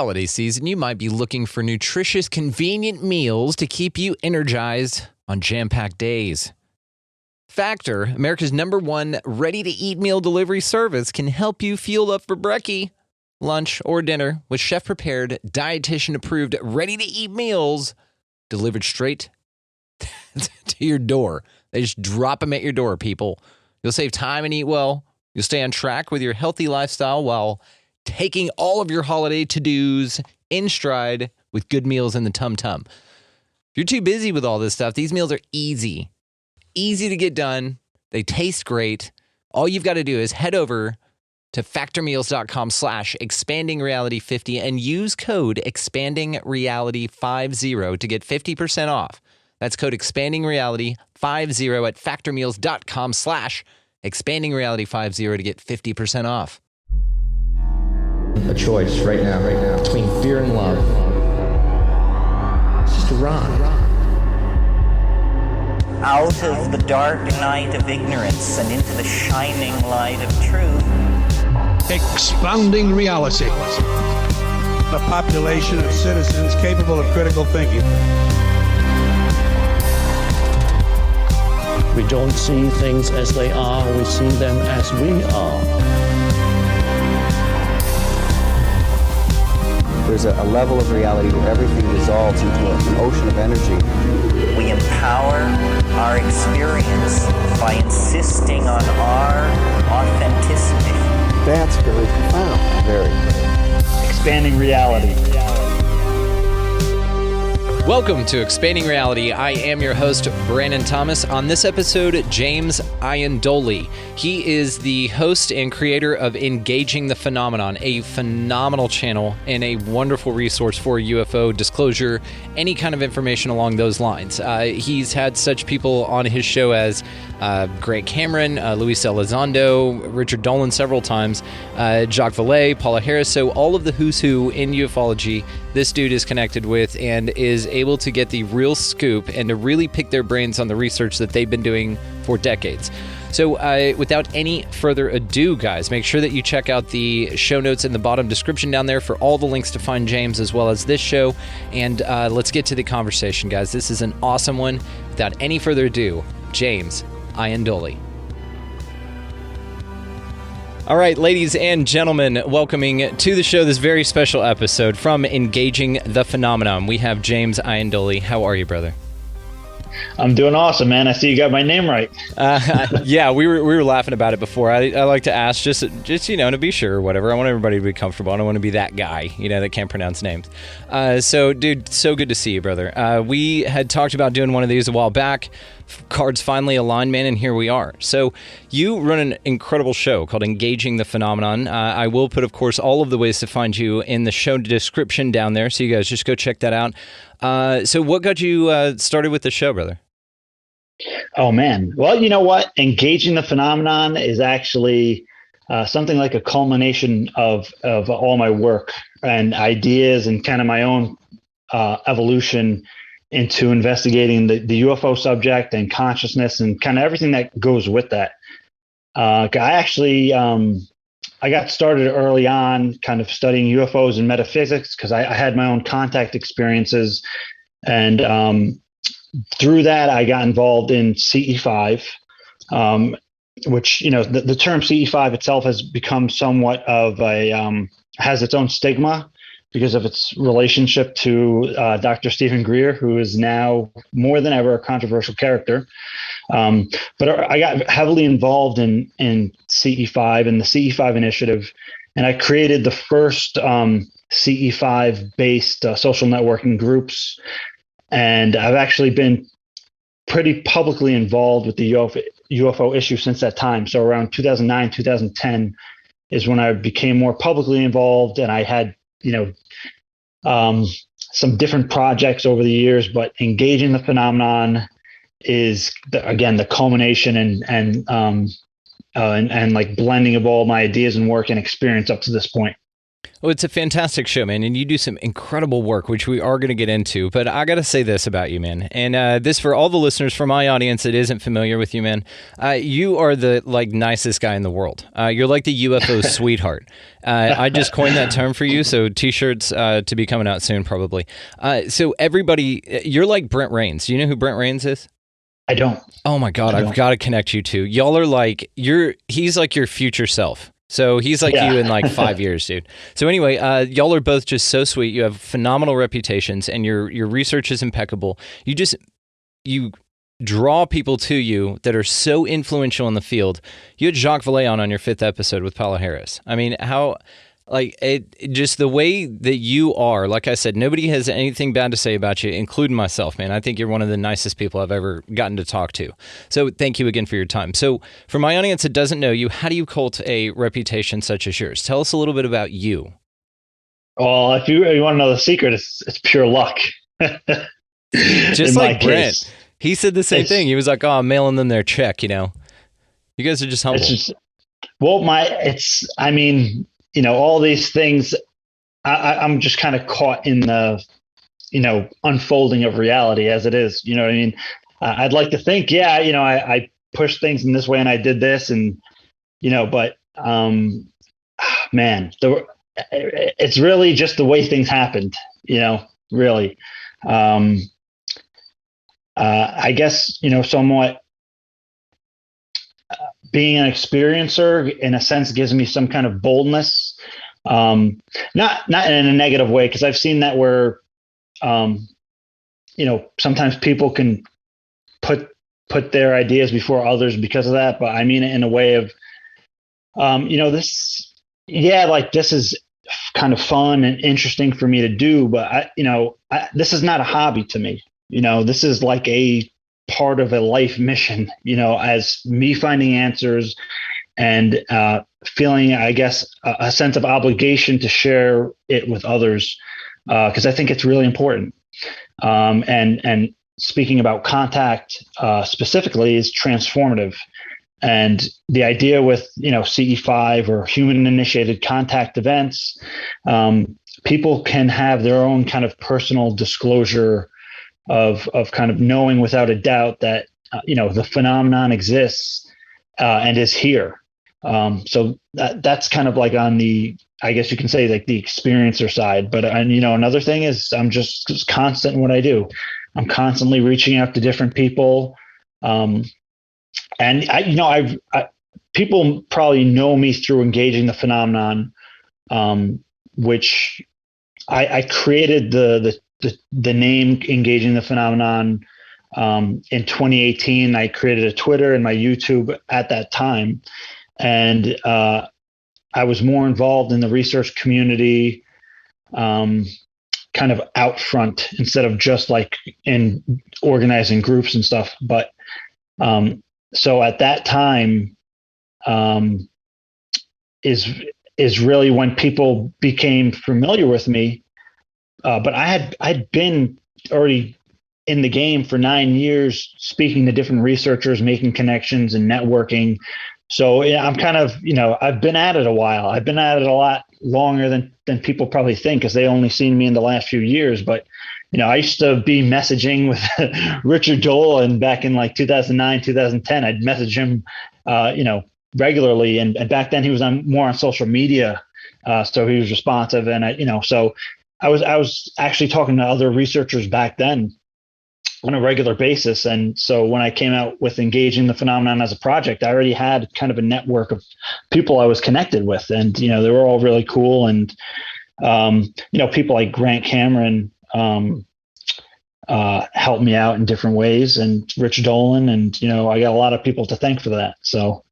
holiday season, you might be looking for nutritious, convenient meals to keep you energized on jam-packed days. Factor, America's #1 ready-to-eat meal delivery service, can help you fuel up for brekkie, lunch, or dinner with chef-prepared, dietitian-approved, ready-to-eat meals delivered straight to your door. They just drop them at your door, people. You'll save time and eat well. You'll stay on track with your healthy lifestyle while taking all of your holiday to-dos in stride with good meals in the tum-tum. If you're too busy with all this stuff, these meals are easy to get done. They taste great. All you've got to do is head over to factormeals.com/expandingreality50 and use code expandingreality50 to get 50% off. That's code expandingreality50 at factormeals.com/expandingreality50 to get 50% off. A choice right now, between fear and love. It's just a rock. Out of the dark night of ignorance and into the shining light of truth. Expanding reality. A population of citizens capable of critical thinking. We don't see things as they are, we see them as we are. There's a level of reality where everything dissolves into an ocean of energy. We empower our experience by insisting on our authenticity. That's very profound. Very. Expanding reality. Welcome to Expanding Reality. I am your host, Brandon Thomas. On this episode, James Iandoli. He is the host and creator of Engaging the Phenomenon, a phenomenal channel and a wonderful resource for UFO disclosure, any kind of information along those lines. He's had such people on his show as Grant Cameron, Luis Elizondo, Richard Dolan several times, Jacques Vallée, Paula Harris. So all of the who's who in ufology, this dude is connected with and is able to get the real scoop and to really pick their brains on the research that they've been doing for decades. So without any further ado, guys, make sure that you check out the show notes in the bottom description down there for all the links to find James as well as this show. And let's get to the conversation, guys. This is an awesome one. Without any further ado, James Iandoli. All right, ladies and gentlemen, welcoming to the show this very special episode from Engaging the Phenomenon. We have James Iandoli. How are you, brother? I'm doing awesome, man. I see you got my name right. Yeah, we were laughing about it before. I like to ask just to be sure or whatever. I want everybody to be comfortable. I don't want to be that guy, that can't pronounce names. So, dude, so good to see you, brother. We had talked about doing one of these a while back. Cards finally aligned, man, and here we are. So you run an incredible show called Engaging the Phenomenon. I will put, of course, all of the ways to find you in the show description down there, so you guys just go check that out. So what got you started with the show, brother? Oh, man. Well, you know what? Engaging the Phenomenon is actually something like a culmination of all my work and ideas and kind of my own evolution into investigating the UFO subject and consciousness and kind of everything that goes with that. I got started early on kind of studying UFOs and metaphysics because I had my own contact experiences. And through that, I got involved in CE5, which, the term CE5 itself has become somewhat of has its own stigma because of its relationship to Dr. Stephen Greer, who is now more than ever a controversial character. But I got heavily involved in CE5 and the CE5 initiative, and I created the first CE5-based social networking groups. And I've actually been pretty publicly involved with the UFO issue since that time. So around 2009, 2010 is when I became more publicly involved, and I had some different projects over the years, but Engaging the Phenomenon is the culmination and like blending of all my ideas and work and experience up to this point. Well, it's a fantastic show, man, and you do some incredible work, which we are going to get into. But I got to say this about you, man, and this for all the listeners from my audience that isn't familiar with you, man. You are the nicest guy in the world. You're like the UFO sweetheart. I just coined that term for you, so T-shirts to be coming out soon, probably. So everybody, you're like Brent Rains. Do you know who Brent Rains is? I don't. Oh my God, I've got to connect you two. Y'all are like he's like your future self. So he's like you in like 5 years, dude. So anyway, y'all are both just so sweet. You have phenomenal reputations, and your research is impeccable. You draw people to you that are so influential in the field. You had Jacques Vallée on your 5th episode with Paula Harris. I mean, how just the way that you are, like I said, nobody has anything bad to say about you, including myself, man. I think you're one of the nicest people I've ever gotten to talk to. So thank you again for your time. So for my audience that doesn't know you, how do you cultivate a reputation such as yours? Tell us a little bit about you. Well, if you want to know the secret, it's pure luck. Just like Brent. He said the same thing. He was like, oh, I'm mailing them their check, You guys are just humble. All these things, I'm just kind of caught in the, unfolding of reality as it is. You know what I mean? I'd like to think, I pushed things in this way and I did this and, but, man, it's really just the way things happened, really. I guess, somewhat being an experiencer in a sense gives me some kind of boldness, not in a negative way, because I've seen that where, sometimes people can put their ideas before others because of that. But I mean it in a way of, this is kind of fun and interesting for me to do, but this is not a hobby to me. This is like a part of a life mission, as me finding answers and feeling, I guess, a sense of obligation to share it with others, because I think it's really important. And speaking about contact specifically is transformative. And the idea with, CE5 or human initiated contact events, people can have their own kind of personal disclosure of kind of knowing without a doubt that, the phenomenon exists and is here. So that's kind of like on the, I guess you can say, like the experiencer side. But, another thing is I'm just constant in what I do. I'm constantly reaching out to different people. And people probably know me through engaging the phenomenon, which I created the name Engaging the Phenomenon in 2018. I created a Twitter and my YouTube at that time. And I was more involved in the research community, kind of out front instead of just like in organizing groups and stuff. But so at that time is really when people became familiar with me. But I'd been already in the game for 9 years, speaking to different researchers, making connections and networking. So I'm kind of, I've been at it a while. I've been at it a lot longer than people probably think, because they only seen me in the last few years. But, I used to be messaging with Richard Dolan back in like 2009, 2010. I'd message him, regularly. And back then he was more on social media. So he was responsive. And, so I was actually talking to other researchers back then on a regular basis. And so when I came out with Engaging the Phenomenon as a project, I already had kind of a network of people I was connected with. And, they were all really cool. And, people like Grant Cameron helped me out in different ways, and Rich Dolan. And, I got a lot of people to thank for that. So.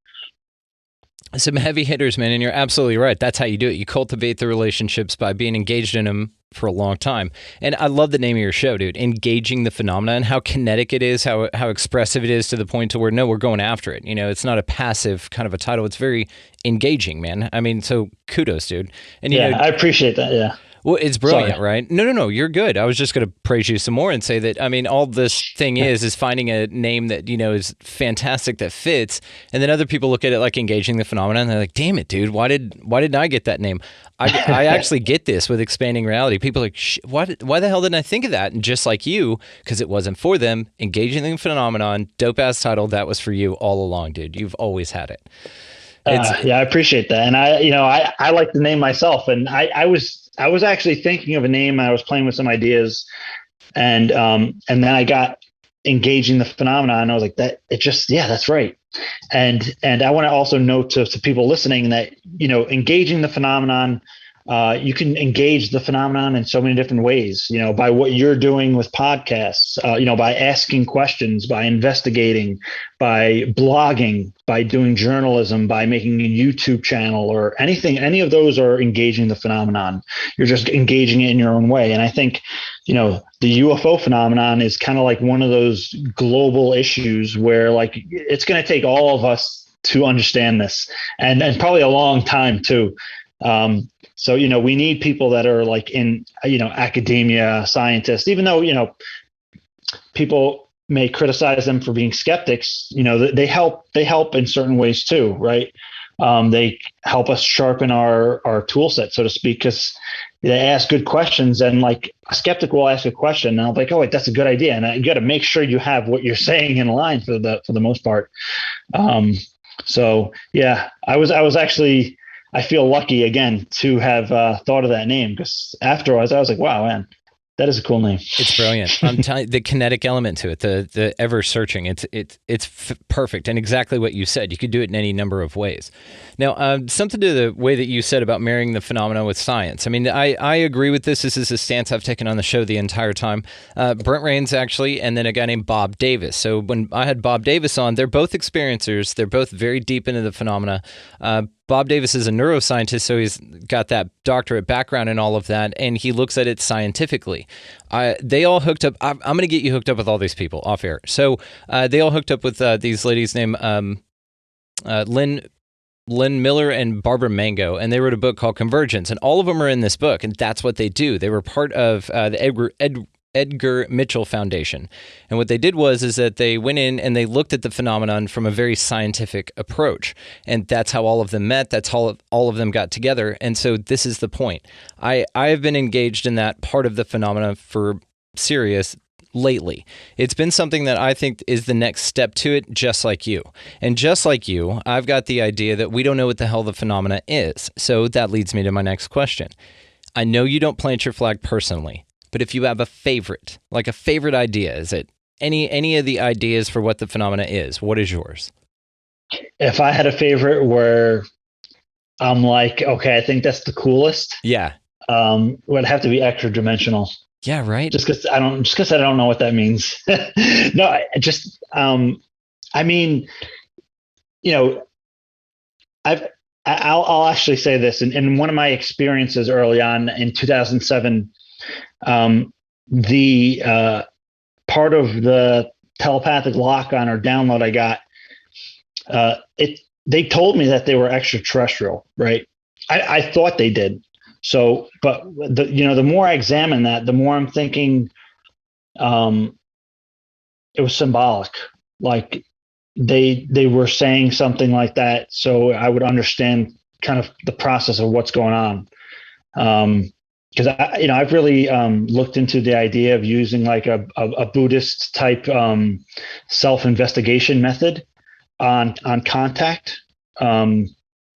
Some heavy hitters, man, and you're absolutely right. That's how you do it. You cultivate the relationships by being engaged in them for a long time. And I love the name of your show, dude, Engaging the Phenomenon, how kinetic it is, how expressive it is, to the point to where, no, we're going after it. It's not a passive kind of a title. It's very engaging, man. I mean, so kudos, dude. And I appreciate that. Yeah. Well, it's brilliant, Sorry. right? No, you're good. I was just going to praise you some more and say that, I mean, all this thing is finding a name that, is fantastic, that fits. And then other people look at it like engaging the phenomenon and they're like, damn it, dude, why didn't I get that name? I actually get this with expanding reality. People are like, why the hell didn't I think of that? And just like you, because it wasn't for them, engaging the phenomenon, dope ass title, that was for you all along, dude. You've always had it. Yeah, I appreciate that. And I like the name myself, and I was actually thinking of a name. I was playing with some ideas, and then I got engaging the phenomenon. And I was like, that's right. And I want to also note to people listening that, engaging the phenomenon, you can engage the phenomenon in so many different ways, by what you're doing with podcasts, by asking questions, by investigating, by blogging, by doing journalism, by making a YouTube channel or anything. Any of those are engaging the phenomenon. You're just engaging it in your own way. And I think, the UFO phenomenon is kind of like one of those global issues where like it's going to take all of us to understand this, and probably a long time too. So, we need people that are like in, academia, scientists, even though, people may criticize them for being skeptics, they help in certain ways too, right? They help us sharpen our tool set, so to speak, because they ask good questions, and like a skeptic will ask a question and I'll be like, oh, wait, that's a good idea. And you got to make sure you have what you're saying in line for the most part. So yeah, I was actually, I feel lucky again to have thought of that name, because afterwards I was like, wow, man, that is a cool name. It's brilliant. I'm telling you, the kinetic element to it, the ever searching, it's perfect, and exactly what you said. You could do it in any number of ways. Now, something to the way that you said about marrying the phenomena with science. I mean, I agree with this. This is a stance I've taken on the show the entire time. Brent Rains, actually, and then a guy named Bob Davis. So when I had Bob Davis on, they're both experiencers. They're both very deep into the phenomena. Bob Davis is a neuroscientist, so he's got that doctorate background and all of that, and he looks at it scientifically. They all hooked up. I'm going to get you hooked up with all these people off air. So they all hooked up with these ladies named Lynn Miller and Barbara Mango, and they wrote a book called Convergence, and all of them are in this book, and that's what they do. They were part of the Edgar Mitchell Foundation. And what they did is that they went in and they looked at the phenomenon from a very scientific approach. And that's how all of them met. That's how all of them got together. And so this is the point. I have been engaged in that part of the phenomena for serious lately. It's been something that I think is the next step to it, just like you. And just like you, I've got the idea that we don't know what the hell the phenomena is. So that leads me to my next question. I know you don't plant your flag personally, but if you have a favorite, like a favorite idea, is it any of the ideas for what the phenomena is? What is yours? If I had a favorite where I'm like, okay, I think that's the coolest. Yeah. Would have to be extra dimensional. Yeah, right. Just because I don't know what that means. No, I mean, I'll actually say this. In one of my experiences early on in 2007, the part of the telepathic lock-on or download I got, they told me that they were extraterrestrial, right? I thought they did. So, but the more I examine that, the more I'm thinking, it was symbolic. Like they were saying something like that, so I would understand kind of the process of what's going on. Because I've really looked into the idea of using like a Buddhist type self-investigation method on contact,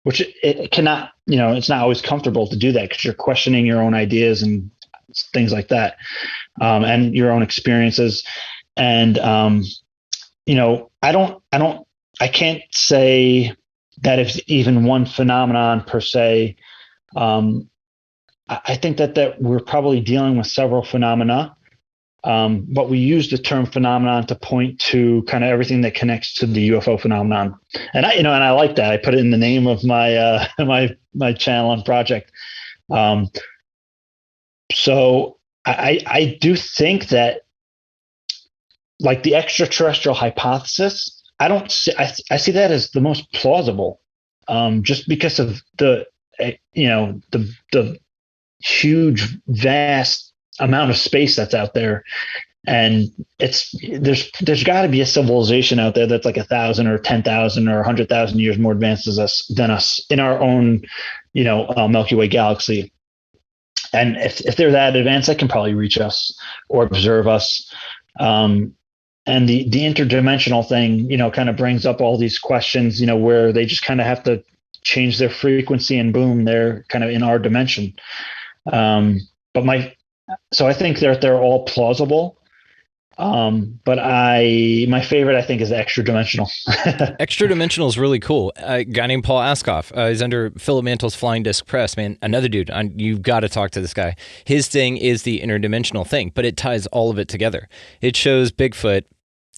which it cannot, it's not always comfortable to do that because you're questioning your own ideas and things like that, and your own experiences. And I can't say that it's even one phenomenon per se. I think that we're probably dealing with several phenomena, but we use the term phenomenon to point to kind of everything that connects to the UFO phenomenon. And I like that. I put it in the name of my my channel and project. So I do think that, like, the extraterrestrial hypothesis, I see that as the most plausible, just because of the huge, vast amount of space that's out there. And there's got to be a civilization out there that's like 1,000 or 10,000 or 100,000 years more advanced than us in our own, Milky Way galaxy. And if they're that advanced, they can probably reach us or observe us. And the interdimensional thing, kind of brings up all these questions, where they just kind of have to change their frequency and boom, they're kind of in our dimension. So I think they're all plausible. But my favorite, I think, is the extra dimensional. Extra dimensional is really cool. A guy named Paul Askoff is under Philip Mantle's Flying Disc Press. Man, another dude. You've got to talk to this guy. His thing is the interdimensional thing, but it ties all of it together. It shows Bigfoot,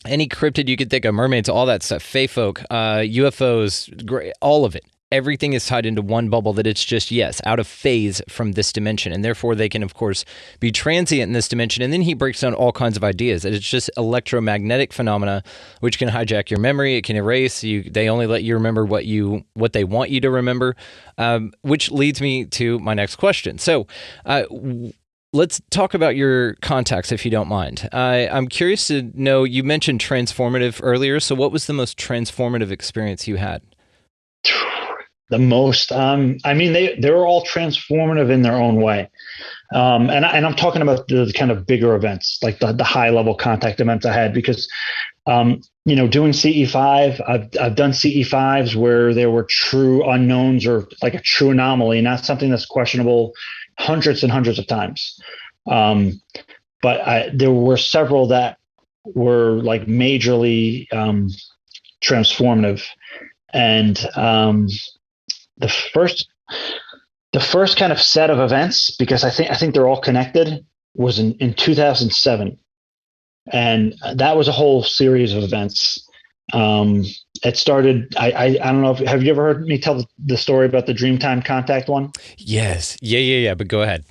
any cryptid you could think of, mermaids, all that stuff, fae folk, UFOs, all of it. Everything is tied into one bubble that it's just, yes, out of phase from this dimension. And therefore, they can, of course, be transient in this dimension. And then he breaks down all kinds of ideas. That it's just electromagnetic phenomena, which can hijack your memory. It can erase you. They only let you remember what they want you to remember, which leads me to my next question. So let's talk about your contacts, if you don't mind. I'm curious to know, you mentioned transformative earlier. So what was the most transformative experience you had? The most, they were all transformative in their own way. And I'm talking about the kind of bigger events, like the high level contact events I had, because, doing CE5, I've done CE5s where there were true unknowns or like a true anomaly, not something that's questionable, hundreds and hundreds of times. But there were several that were like majorly transformative. And the first kind of set of events, because I think they're all connected, was in 2007, and that was a whole series of events. It started. I don't know. Have you ever heard me tell the story about the Dreamtime contact one? Yes. Yeah. But go ahead.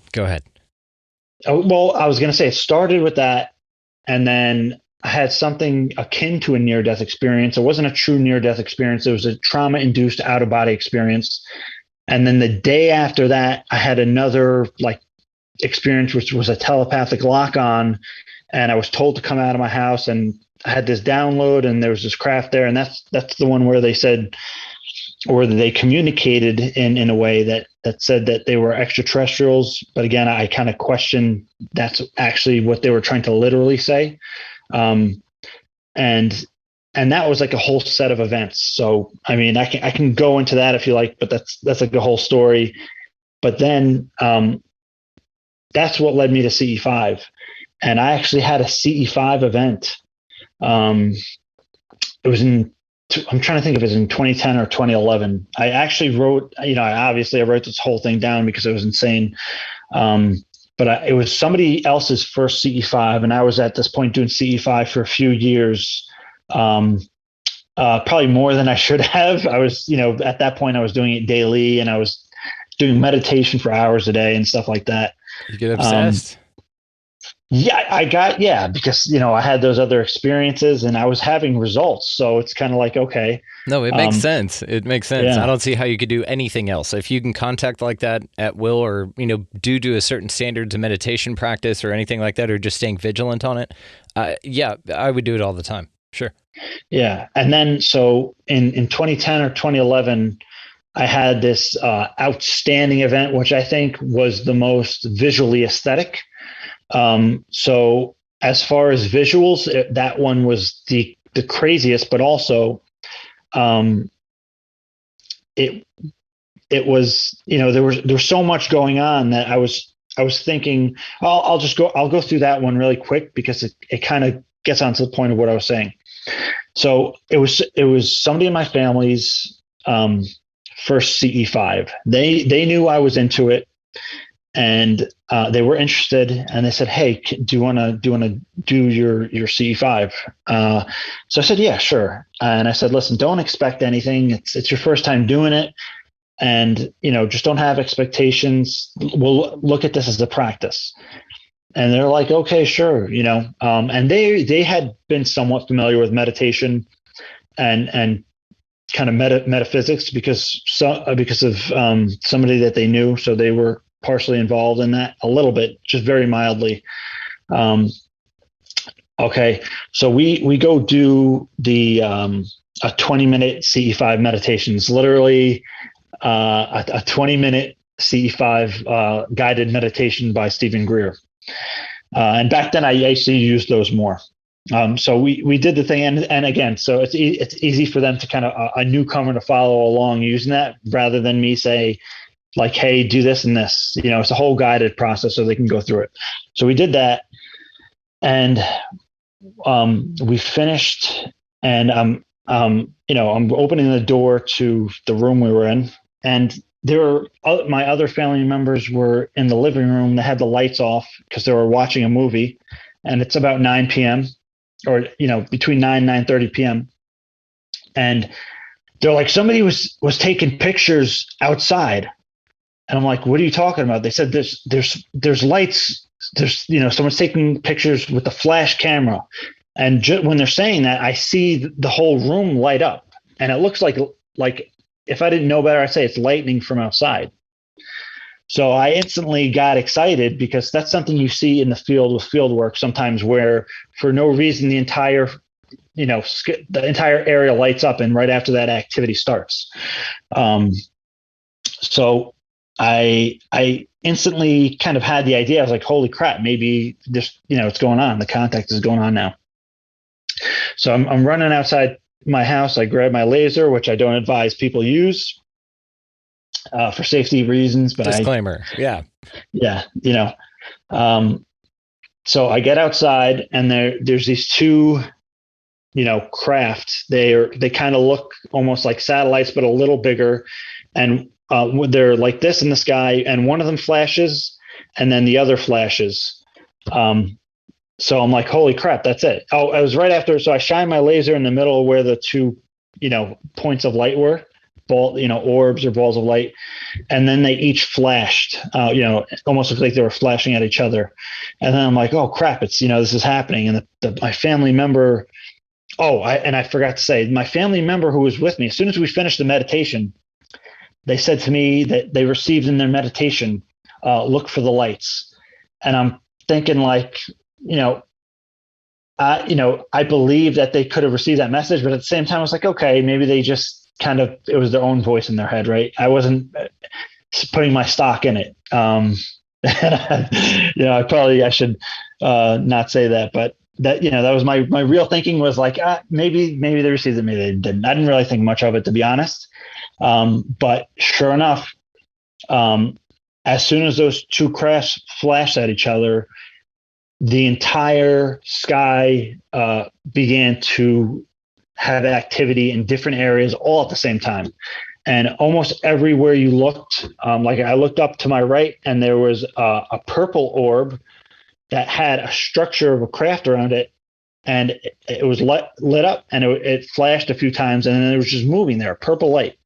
Well, I was going to say it started with that, and then I had something akin to a near-death experience. It wasn't a true near-death experience. It was a trauma-induced out-of-body experience. And then the day after that, I had another experience, which was a telepathic lock-on. And I was told to come out of my house, and I had this download, and there was this craft there. And that's the one where they said, or they communicated in a way that said that they were extraterrestrials. But again, I kind of question that's actually what they were trying to literally say. And that was like a whole set of events. So, I mean, I can go into that if you like, but that's like the whole story. But then, that's what led me to CE5. And I actually had a CE5 event. It was I'm trying to think if it was in 2010 or 2011. I actually wrote, I wrote this whole thing down because it was insane. But it was somebody else's first CE5, and I was at this point doing CE5 for a few years, probably more than I should have. I was, at that point I was doing it daily, and I was doing meditation for hours a day and stuff like that. You get obsessed? Because, I had those other experiences and I was having results. So it's kind of like, okay. No, it makes sense. It makes sense. Yeah. I don't see how you could do anything else. If you can contact like that at will, or, due to a certain standards of meditation practice or anything like that, or just staying vigilant on it. I would do it all the time. Sure. Yeah. And then, so in 2010 or 2011, I had this outstanding event, which I think was the most visually aesthetic. So as far as visuals, that one was the craziest, but also, it was, there was so much going on that I was thinking, I'll go through that one really quick because it kind of gets on to the point of what I was saying. So it was somebody in my family's, first CE5. They knew I was into it. And they were interested, and they said, "Hey, do you want to do your CE5?" So I said, "Yeah, sure." And I said, "Listen, don't expect anything. It's your first time doing it, and just don't have expectations. We'll look at this as a practice." And they're like, "Okay, sure." And they had been somewhat familiar with meditation and kind of metaphysics because of somebody that they knew, so they were partially involved in that a little bit, just very mildly. Okay, so we go do the a 20-minute CE5 meditation. It's literally a 20-minute CE5 guided meditation by Stephen Greer. And back then, I actually used those more. So we did the thing, and again, so it's easy for them to kind of a newcomer to follow along using that, rather than me say like, hey, do this and this. You know, it's a whole guided process so they can go through it. So we did that, and we finished, and I'm opening the door to the room we were in, and my other family members were in the living room. They had the lights off because they were watching a movie, and it's about 9 p.m. or, between 9 and 9:30 p.m. And they're like, somebody was taking pictures outside. And I'm like, what are you talking about? They said there's lights. There's, someone's taking pictures with the flash camera. And when they're saying that, I see the whole room light up, and it looks like if I didn't know better, I'd say it's lightning from outside. So I instantly got excited, because that's something you see in the field with field work sometimes, where for no reason the entire area lights up, and right after that activity starts. So I instantly kind of had the idea. I was like, holy crap, maybe this, it's going on. The contact is going on now. So I'm running outside my house. I grab my laser, which I don't advise people use for safety reasons, but disclaimer. Yeah. So I get outside, and there's these two, craft. They kind of look almost like satellites, but a little bigger. And they're like this in the sky, and one of them flashes, and then the other flashes. So I'm like, holy crap, that's it. Oh, it was right after. So I shine my laser in the middle where the two, points of light were, orbs or balls of light. And then they each flashed, almost looked like they were flashing at each other. And then I'm like, oh crap, it's, this is happening. And my family member, I forgot to say, my family member who was with me, as soon as we finished the meditation, they said to me that they received in their meditation, look for the lights. And I'm thinking like, I believe that they could have received that message, but at the same time, I was like, okay, maybe they just it was their own voice in their head, right? I wasn't putting my stock in it. I should not say that, but that, that was my real thinking, was like, maybe they received it, maybe they didn't. I didn't really think much of it, to be honest. But sure enough, as soon as those two crafts flashed at each other, the entire sky began to have activity in different areas all at the same time. And almost everywhere you looked, like I looked up to my right, and there was a purple orb that had a structure of a craft around it, and it was lit up, and it flashed a few times, and then it was just moving there, purple light.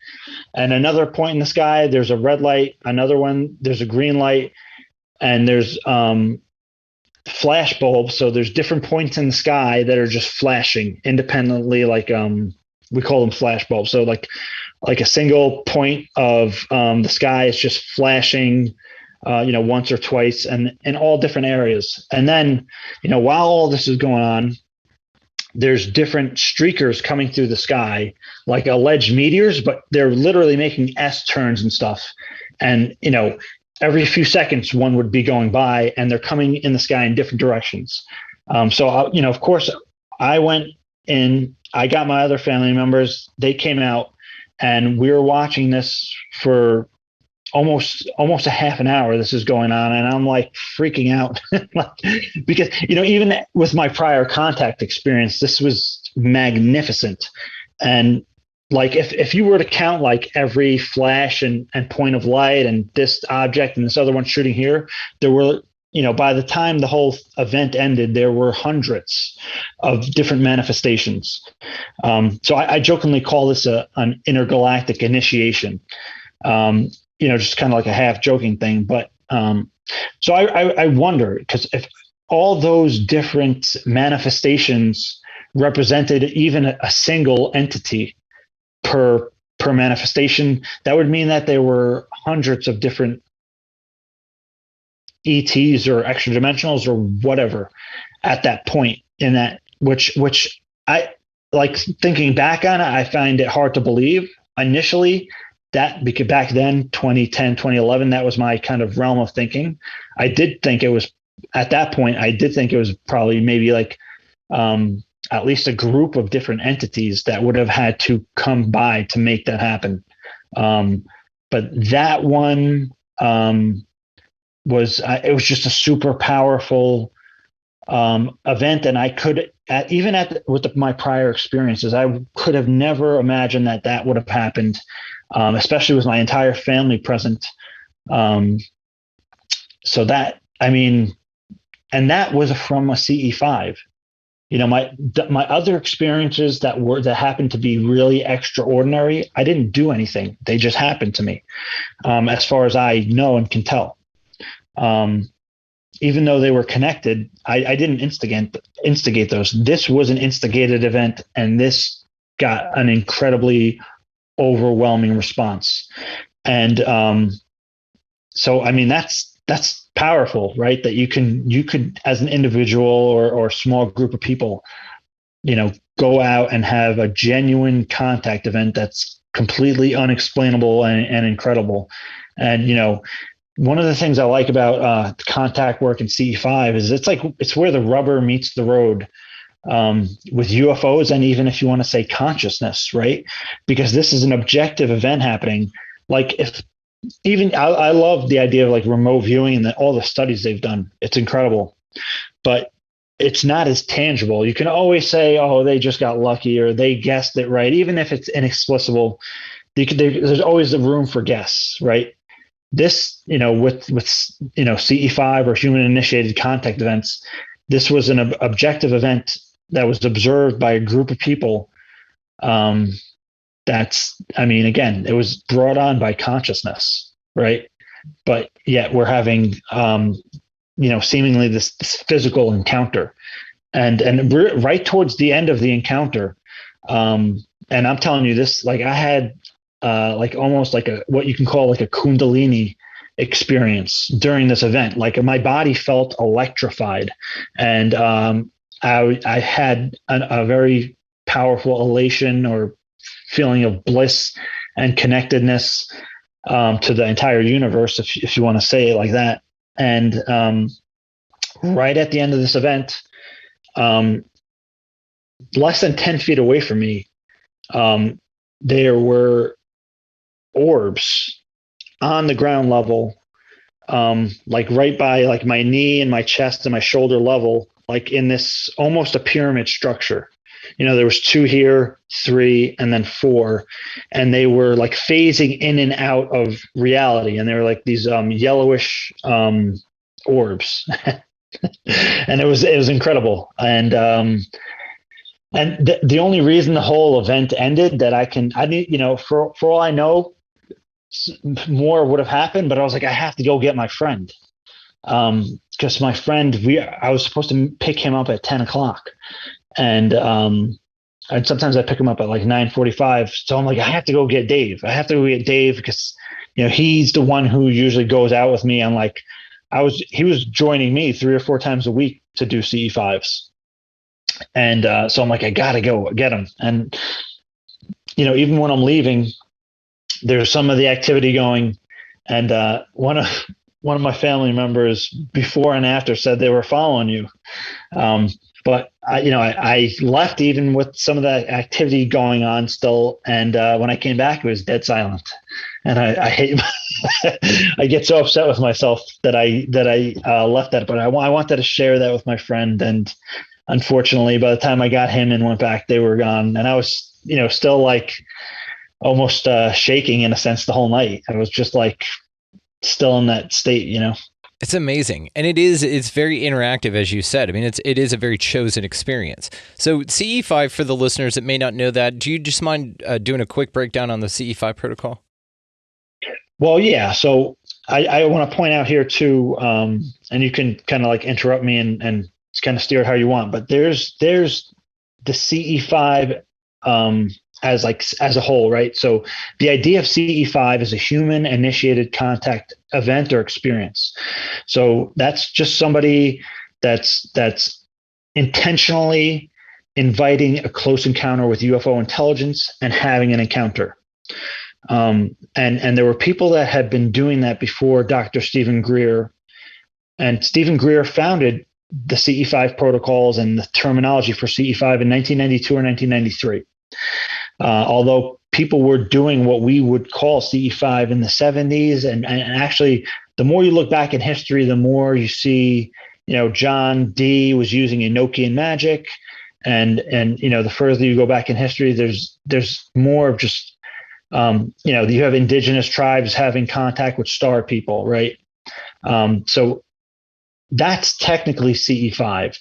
And another point in the sky, there's a red light. Another one, there's a green light, and there's flash bulbs. So there's different points in the sky that are just flashing independently, like we call them flash bulbs. So like a single point of the sky is just flashing once or twice, and in all different areas. And then while all this is going on, there's different streakers coming through the sky, like alleged meteors, but they're literally making S turns and stuff. And every few seconds, one would be going by, and they're coming in the sky in different directions. So, of course, I went in, I got my other family members, they came out, and we were watching this for almost a half an hour. This is going on, and I'm like freaking out because, even with my prior contact experience, this was magnificent. And like, if you were to count like every flash and point of light, and this object and this other one shooting here, there were, by the time the whole event ended, there were hundreds of different manifestations. So I jokingly call this an intergalactic initiation, just kind of like a half joking thing. But so I wonder, because if all those different manifestations represented even a single entity per manifestation, that would mean that there were hundreds of different ETs or extra dimensionals or whatever at that point, in that, which I like, thinking back on it, I find it hard to believe initially, that because back then, 2010, 2011, that was my kind of realm of thinking. I did think it was, at that point, I did think it was probably maybe like at least a group of different entities that would have had to come by to make that happen. But that one was it was just a super powerful event, and I could, with my prior experiences, I could have never imagined that would have happened, especially with my entire family present. So that, I mean, and that was from a CE5. You know, my other experiences that happened to be really extraordinary, I didn't do anything. They just happened to me, as far as I know and can tell. Even though they were connected, I didn't instigate those. This was an instigated event, and this got an incredibly overwhelming response. And so, I mean, that's powerful, right? That you could, as an individual or small group of people, you know, go out and have a genuine contact event that's completely unexplainable and incredible. And, you know, one of the things I like about contact work in CE5 is it's where the rubber meets the road with UFOs, and even if you want to say consciousness, right? Because this is an objective event happening. Like, if even I love the idea of like remote viewing and all the studies they've done. It's incredible, but it's not as tangible. You can always say, oh, they just got lucky or they guessed it right. Even if it's inexplicable, there's always a room for guess, right? This, you know, with you know, CE5 or human initiated contact events, this was an objective event that was observed by a group of people. That's, I mean, again, it was brought on by consciousness, right? But yet we're having, you know, seemingly this physical encounter, and we're right towards the end of the encounter. And I'm telling you this, like, I had like almost like what you can call like a Kundalini experience during this event. Like, my body felt electrified, and I had a very powerful elation or feeling of bliss and connectedness to the entire universe, if you want to say it like that. And right at the end of this event, less than 10 feet away from me, there were orbs on the ground level, like right by like my knee and my chest and my shoulder level, like in this almost a pyramid structure. You know, there was 2 here, 3, and then 4, and they were like phasing in and out of reality, and they were like these yellowish orbs, and it was incredible. And the only reason the whole event ended, I need, you know, for all I know, more would have happened, but I was like, I have to go get my friend, because my friend, I was supposed to pick him up at 10 o'clock. And sometimes I pick him up at like 9:45. So I'm like, I have to go get Dave. Because, you know, he's the one who usually goes out with me. And like, he was joining me 3 or 4 times a week to do CE5s. And so I'm like, I gotta go get him. And, you know, even when I'm leaving, there's some of the activity going. And one of my family members before and after said they were following you. But I left even with some of that activity going on still, and when I came back, it was dead silent. And I hate, I get so upset with myself that I left that. But I wanted to share that with my friend, and unfortunately, by the time I got him and went back, they were gone, and I was, you know, still like almost shaking in a sense the whole night. I was just like still in that state, you know. It's amazing. And it's very interactive, as you said. I mean, it is a very chosen experience. So CE5, for the listeners that may not know that, do you just mind doing a quick breakdown on the CE5 protocol? Well, yeah. So I want to point out here too, and you can kind of like interrupt me and kind of steer it how you want, but there's the CE5 as a whole, right? So the idea of CE5 is a human initiated contact event or experience. So that's just somebody that's intentionally inviting a close encounter with UFO intelligence and having an encounter. And there were people that had been doing that before Dr. Stephen Greer. And Stephen Greer founded the CE5 protocols and the terminology for CE5 in 1992 or 1993. Although people were doing what we would call CE5 in the 70s. And actually, the more you look back in history, the more you see, John Dee was using Enochian magic. And the further you go back in history, there's more of just, you have indigenous tribes having contact with star people, right? So that's technically CE5.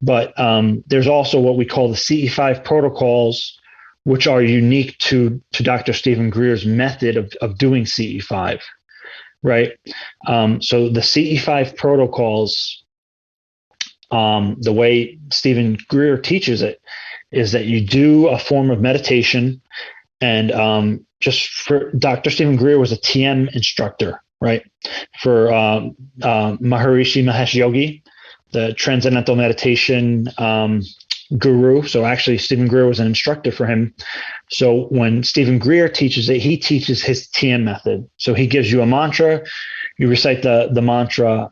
But there's also what we call the CE5 protocols, which are unique to Dr. Stephen Greer's method of doing CE5, right? So the CE5 protocols, the way Stephen Greer teaches it, is that you do a form of meditation. And just for Dr. Stephen Greer was a TM instructor, right? For Maharishi Mahesh Yogi, the transcendental meditation guru. So actually, Stephen Greer was an instructor for him. So when Stephen Greer teaches it, he teaches his TM method. So he gives you a mantra, you recite the mantra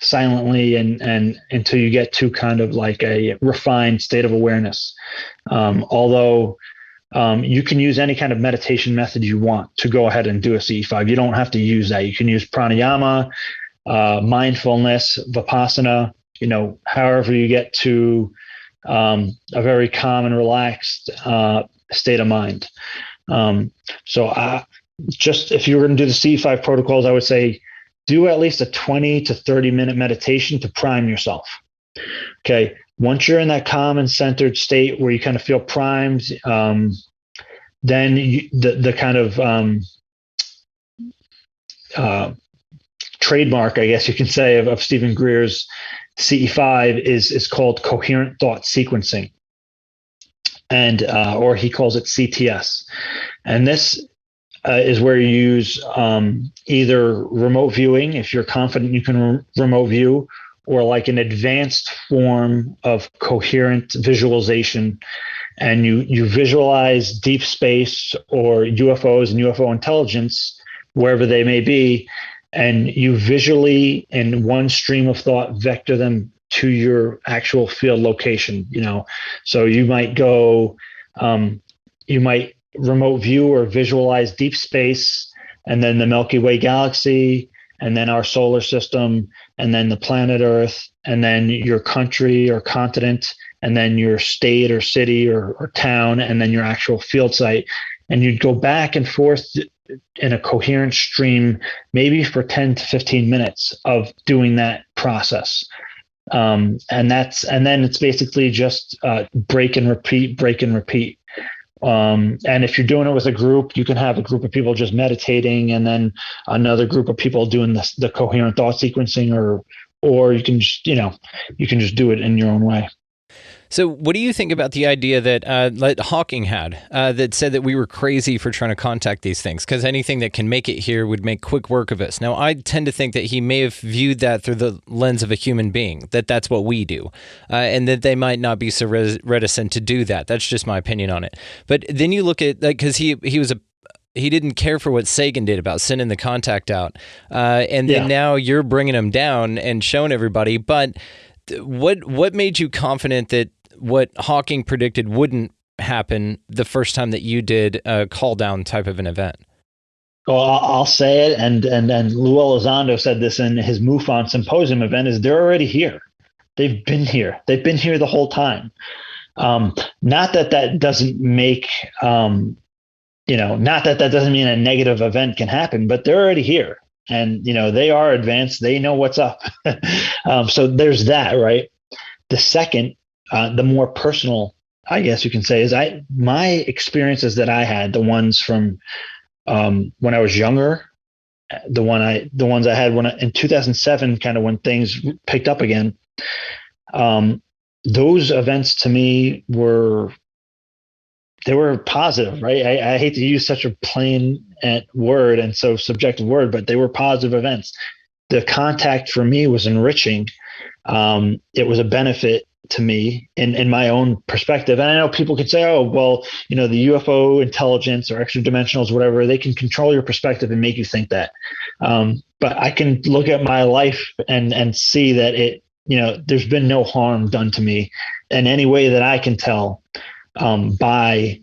silently and until you get to kind of like a refined state of awareness. Although you can use any kind of meditation method you want to go ahead and do a CE5. You don't have to use that. You can use pranayama, mindfulness, vipassana, however you get to a very calm and relaxed state of mind. So just if you were going to do the CE5 protocols, I would say do at least a 20 to 30 minute meditation to prime yourself. Okay. Once you're in that calm and centered state where you kind of feel primed, then the kind of trademark, I guess you can say, of Stephen Greer's CE5 is called coherent thought sequencing, and or he calls it CTS. And this is where you use either remote viewing, if you're confident you can remote view, or like an advanced form of coherent visualization. And you visualize deep space or UFOs and UFO intelligence, wherever they may be, and you visually, in one stream of thought, vector them to your actual field location. So you might go, you might remote view or visualize deep space, and then the Milky Way galaxy, and then our solar system, and then the planet Earth, and then your country or continent, and then your state or city or town, and then your actual field site. And you'd go back and forth in a coherent stream, maybe for 10 to 15 minutes of doing that process. And then it's basically just break and repeat. And if you're doing it with a group, you can have a group of people just meditating, and then another group of people doing the coherent thought sequencing, or you can just do it in your own way. So what do you think about the idea that Hawking had that said that we were crazy for trying to contact these things because anything that can make it here would make quick work of us? Now, I tend to think that he may have viewed that through the lens of a human being, that's what we do, and that they might not be so reticent to do that. That's just my opinion on it. But then you look at, because he didn't care for what Sagan did about sending the contact out, and then now you're bringing him down and showing everybody. But what made you confident that what Hawking predicted wouldn't happen the first time that you did a call down type of an event? Well, I'll say it, and Lou Elizondo said this in his MUFON symposium event, is they're already here. They've been here. They've been here the whole time. Not that doesn't make, not that doesn't mean a negative event can happen, but they're already here. And, they are advanced. They know what's up. So there's that, right? The second, the more personal, I guess you can say, is my experiences that I had, the ones from when I was younger, the ones I had in 2007, kind of when things picked up again. Those events to me were positive, right? I hate to use such a plain word and so subjective word, but they were positive events. the contact for me was enriching. It was a benefit to me in my own perspective. And I know people could say, oh, well, the UFO intelligence or extra dimensionals, whatever, they can control your perspective and make you think that. But I can look at my life and see that there's been no harm done to me in any way that I can tell, by,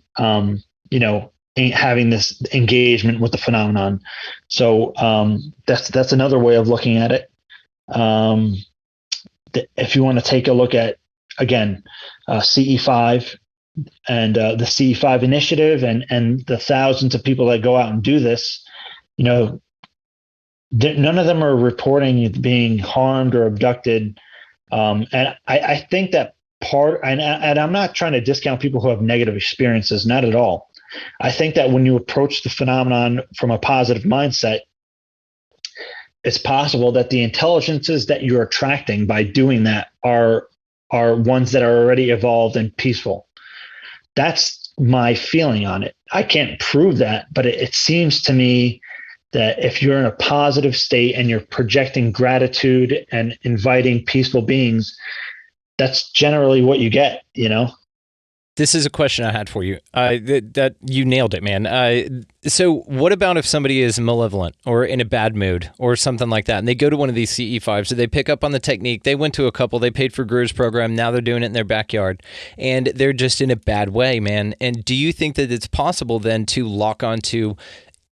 having this engagement with the phenomenon. So that's another way of looking at it. If you want to take a look at, again, CE5 and the CE5 initiative and the thousands of people that go out and do this, none of them are reporting being harmed or abducted. And I think that and I'm not trying to discount people who have negative experiences, not at all. I think that when you approach the phenomenon from a positive mindset, it's possible that the intelligences that you're attracting by doing that are ones that are already evolved and peaceful. That's my feeling on it. I can't prove that, but it seems to me that if you're in a positive state and you're projecting gratitude and inviting peaceful beings, that's generally what you get, This is a question I had for you. That you nailed it, man. So what about if somebody is malevolent or in a bad mood or something like that, and they go to one of these CE5s, so they pick up on the technique, they went to a couple, they paid for Gru's program, now they're doing it in their backyard, and they're just in a bad way, man. And do you think that it's possible then to lock onto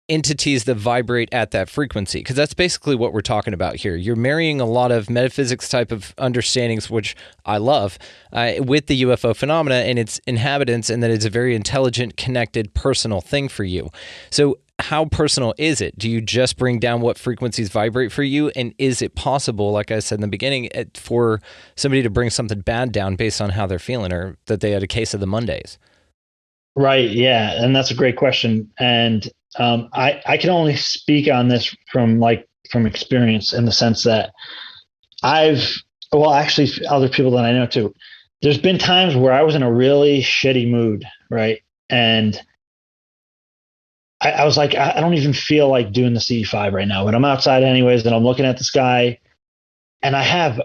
entities that vibrate at that frequency? Because that's basically what we're talking about here. You're marrying a lot of metaphysics type of understandings, which I love, with the UFO phenomena and its inhabitants, and that it's a very intelligent, connected, personal thing for you. So how personal is it? Do you just bring down what frequencies vibrate for you? And is it possible, like I said in the beginning, for somebody to bring something bad down based on how they're feeling, or that they had a case of the Mondays? Right. Yeah. And that's a great question. And I can only speak on this from experience, in the sense that actually other people that I know too, there's been times where I was in a really shitty mood. Right. And I was like, I don't even feel like doing the CE5 right now, but I'm outside anyways. And I'm looking at the sky and I have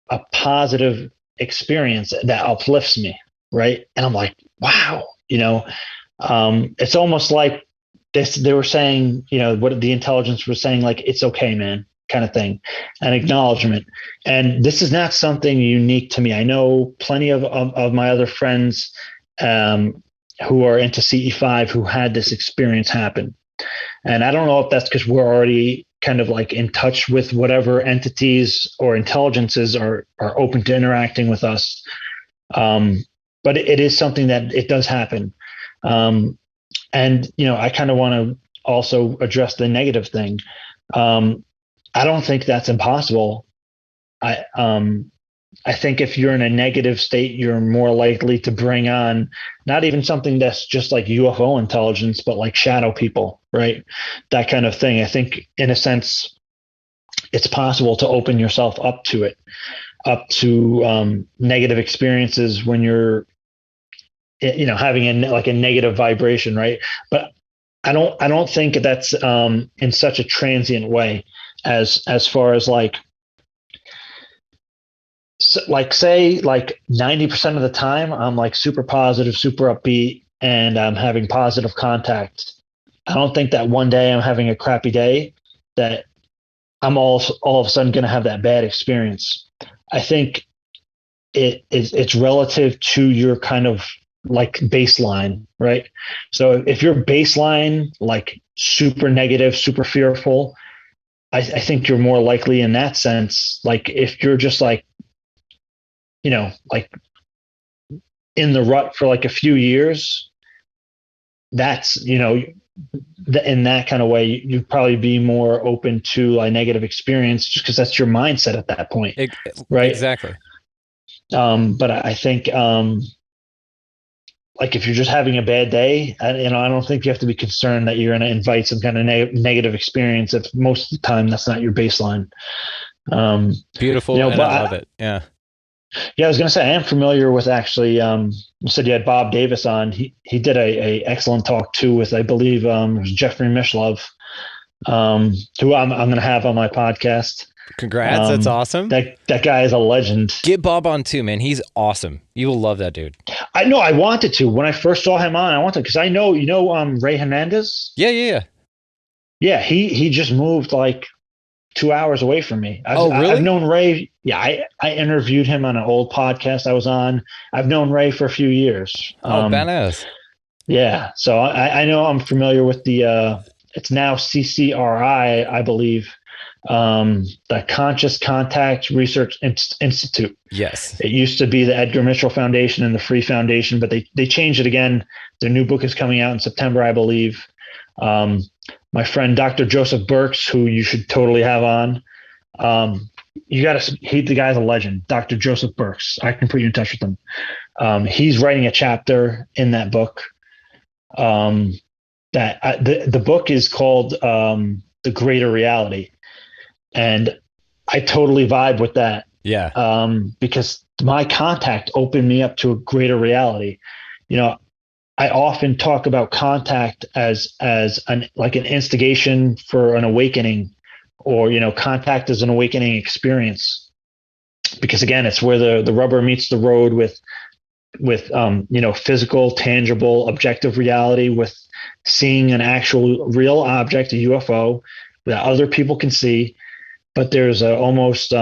a positive experience that uplifts me. Right. And I'm like, wow, it's almost like they were saying, what the intelligence was saying, like, it's okay, man, kind of thing, an acknowledgement. And this is not something unique to me. I know plenty of my other friends who are into CE5 who had this experience happen. And I don't know if that's because we're already kind of like in touch with whatever entities or intelligences are open to interacting with us. But it is something that it does happen. And, I kind of want to also address the negative thing. I don't think that's impossible. I think if you're in a negative state, you're more likely to bring on not even something that's just like UFO intelligence, but like shadow people, right? That kind of thing. I think in a sense, it's possible to open yourself up to it, up to negative experiences when you're, having a negative vibration, right? But I don't think that's in such a transient way as far as say 90% of the time I'm like super positive, super upbeat, and I'm having positive contact. I don't think that one day I'm having a crappy day that I'm all of a sudden going to have that bad experience. I think it's relative to your kind of like baseline, right? So if your baseline like super negative, super fearful, I think you're more likely in that sense. Like if you're just like, like in the rut for like a few years, that's, in that kind of way, you'd probably be more open to a negative experience just because that's your mindset at that point. Right. Exactly. But I think, like if you're just having a bad day, I don't think you have to be concerned that you're going to invite some kind of negative experience. If most of the time that's not your baseline. Beautiful. And I love it. Yeah. Yeah. I was going to say, I am familiar with actually, you said you had Bob Davis on. He did a excellent talk too with, I believe, Jeffrey Mishlove. who I'm going to have on my podcast. Congrats. That's awesome. That guy is a legend. Get Bob on too, man. He's awesome. You will love that dude. I know. I wanted to when I first saw him on. I wanted because I know Ray Hernandez. Yeah. Yeah, he just moved like 2 hours away from me. Really? I've known Ray. Yeah, I interviewed him on an old podcast I was on. I've known Ray for a few years. Badass. Yeah, so I know I'm familiar with the. It's now CCRI, I believe. The Conscious Contact Research Institute. Yes. It used to be the Edgar Mitchell Foundation and the Free Foundation, but they changed it again. Their new book is coming out in September, I believe. My friend Dr. Joseph Burks, who you should totally have on. The guy's a legend, Dr. Joseph Burks. I can put you in touch with him. He's writing a chapter in that book. The book is called The Greater Reality. And I totally vibe with that. Yeah. Because my contact opened me up to a greater reality. I often talk about contact as an instigation for an awakening, or contact as an awakening experience. Because again, it's where the rubber meets the road with physical, tangible, objective reality, with seeing an actual real object, a UFO that other people can see. But there's there's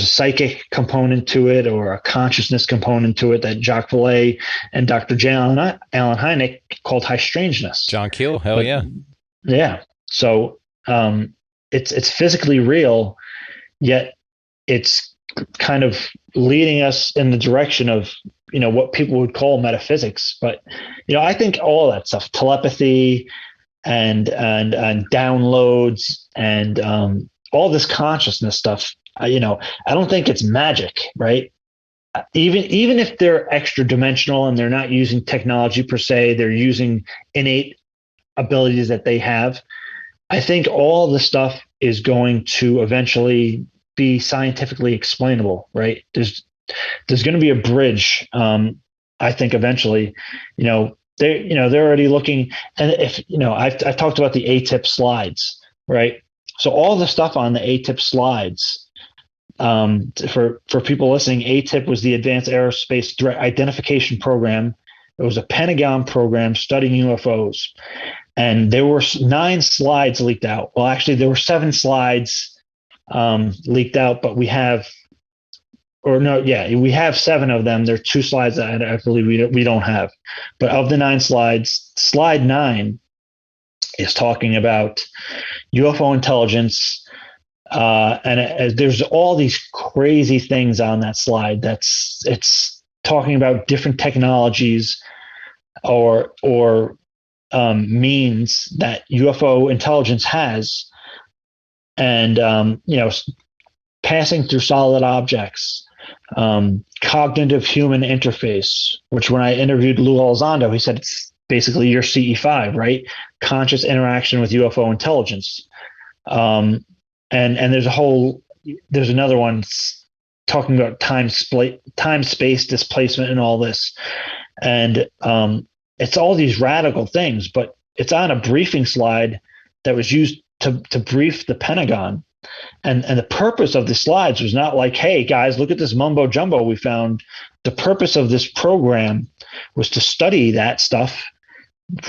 a psychic component to it, or a consciousness component to it, that Jacques Vallée and Dr. J. Allen Hynek called high strangeness. John Keel, hell yeah. Yeah. So it's physically real, yet it's kind of leading us in the direction of what people would call metaphysics. But I think all that stuff, telepathy and downloads and all this consciousness stuff, I don't think it's magic, right? Even if they're extra dimensional and they're not using technology per se, they're using innate abilities that they have. I think all the stuff is going to eventually be scientifically explainable, right? There's going to be a bridge. I think eventually, they're already looking, and if I've talked about the ATIP slides, right? So all the stuff on the ATIP slides. For people listening, ATIP was the Advanced Aerospace Threat Identification Program. It was a Pentagon program studying UFOs, and there were 9 slides leaked out. Well, actually, there were 7 slides leaked out, but we have 7 of them. There are 2 slides that I believe we don't have. But of the 9 slides, slide 9 is talking about UFO intelligence. There's all these crazy things on that slide. It's talking about different technologies or means that UFO intelligence has, and passing through solid objects, cognitive human interface. Which when I interviewed Lou Elizondo, he said it's basically your CE5, right? Conscious interaction with UFO intelligence. And there's another one talking about time, space displacement and all this. And it's all these radical things, but it's on a briefing slide that was used to brief the Pentagon. And the purpose of the slides was not like, hey guys, look at this mumbo jumbo we found. The purpose of this program was to study that stuff,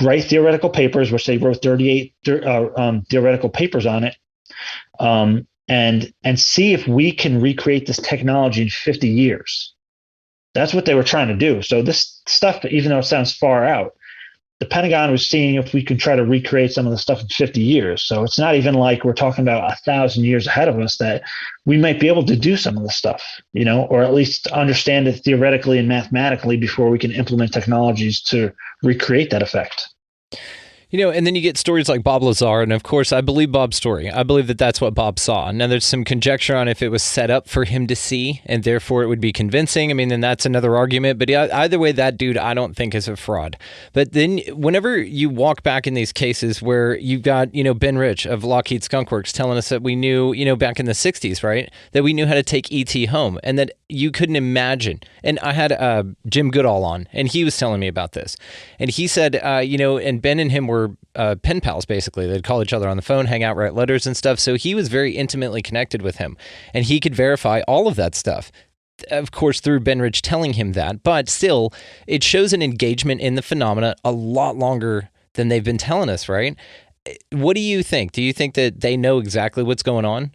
write theoretical papers, which they wrote 38 theoretical papers on it. And see if we can recreate this technology in 50 years. That's what they were trying to do. So this stuff, even though it sounds far out, the Pentagon was seeing if we can try to recreate some of the stuff in 50 years. So it's not even like we're talking about 1,000 years ahead of us that we might be able to do some of the stuff, or at least understand it theoretically and mathematically before we can implement technologies to recreate that effect. And then you get stories like Bob Lazar, and of course, I believe Bob's story. I believe that that's what Bob saw. Now, there's some conjecture on if it was set up for him to see, and therefore it would be convincing. I mean, then that's another argument. But either way, that dude, I don't think is a fraud. But then whenever you walk back in these cases where you've got, Ben Rich of Lockheed Skunk Works telling us that we knew, back in the 60s, right, that we knew how to take ET home, and that you couldn't imagine. And I had Jim Goodall on, and he was telling me about this. And he said, and Ben and him were were pen pals, basically. They'd call each other on the phone, hang out, write letters and stuff. So he was very intimately connected with him, and he could verify all of that stuff. Of course, through Benridge telling him that, but still, it shows an engagement in the phenomena a lot longer than they've been telling us, right? What do you think? Do you think that they know exactly what's going on?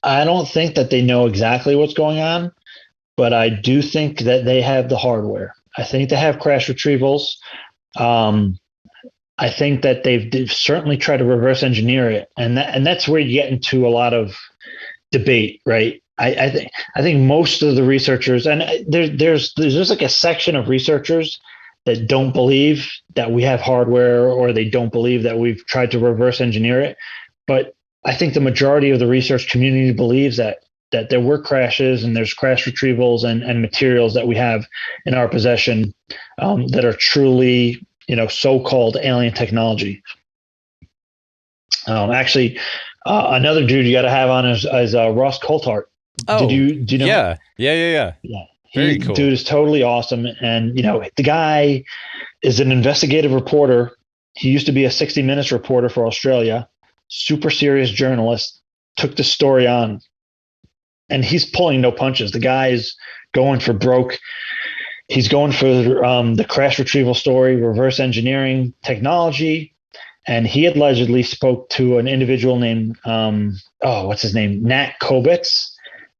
I don't think that they know exactly what's going on, but I do think that they have the hardware. I think they have crash retrievals. I think that they've certainly tried to reverse engineer it, and that's where you get into a lot of debate, right? I think most of the researchers, and there's just like a section of researchers that don't believe that we have hardware, or they don't believe that we've tried to reverse engineer it. But I think the majority of the research community believes that there were crashes, and there's crash retrievals and materials that we have in our possession that are truly, so-called alien technology. Actually, another dude you got to have on is Ross Coulthart. Oh, did you know? Yeah. Yeah. Very cool. Dude is totally awesome. And, the guy is an investigative reporter. He used to be a 60 Minutes reporter for Australia, super serious journalist, took the story on, and he's pulling no punches. The guy is going for broke. He's going for the crash retrieval story, reverse engineering technology. And he allegedly spoke to an individual named, what's his name? Nat Kobitz,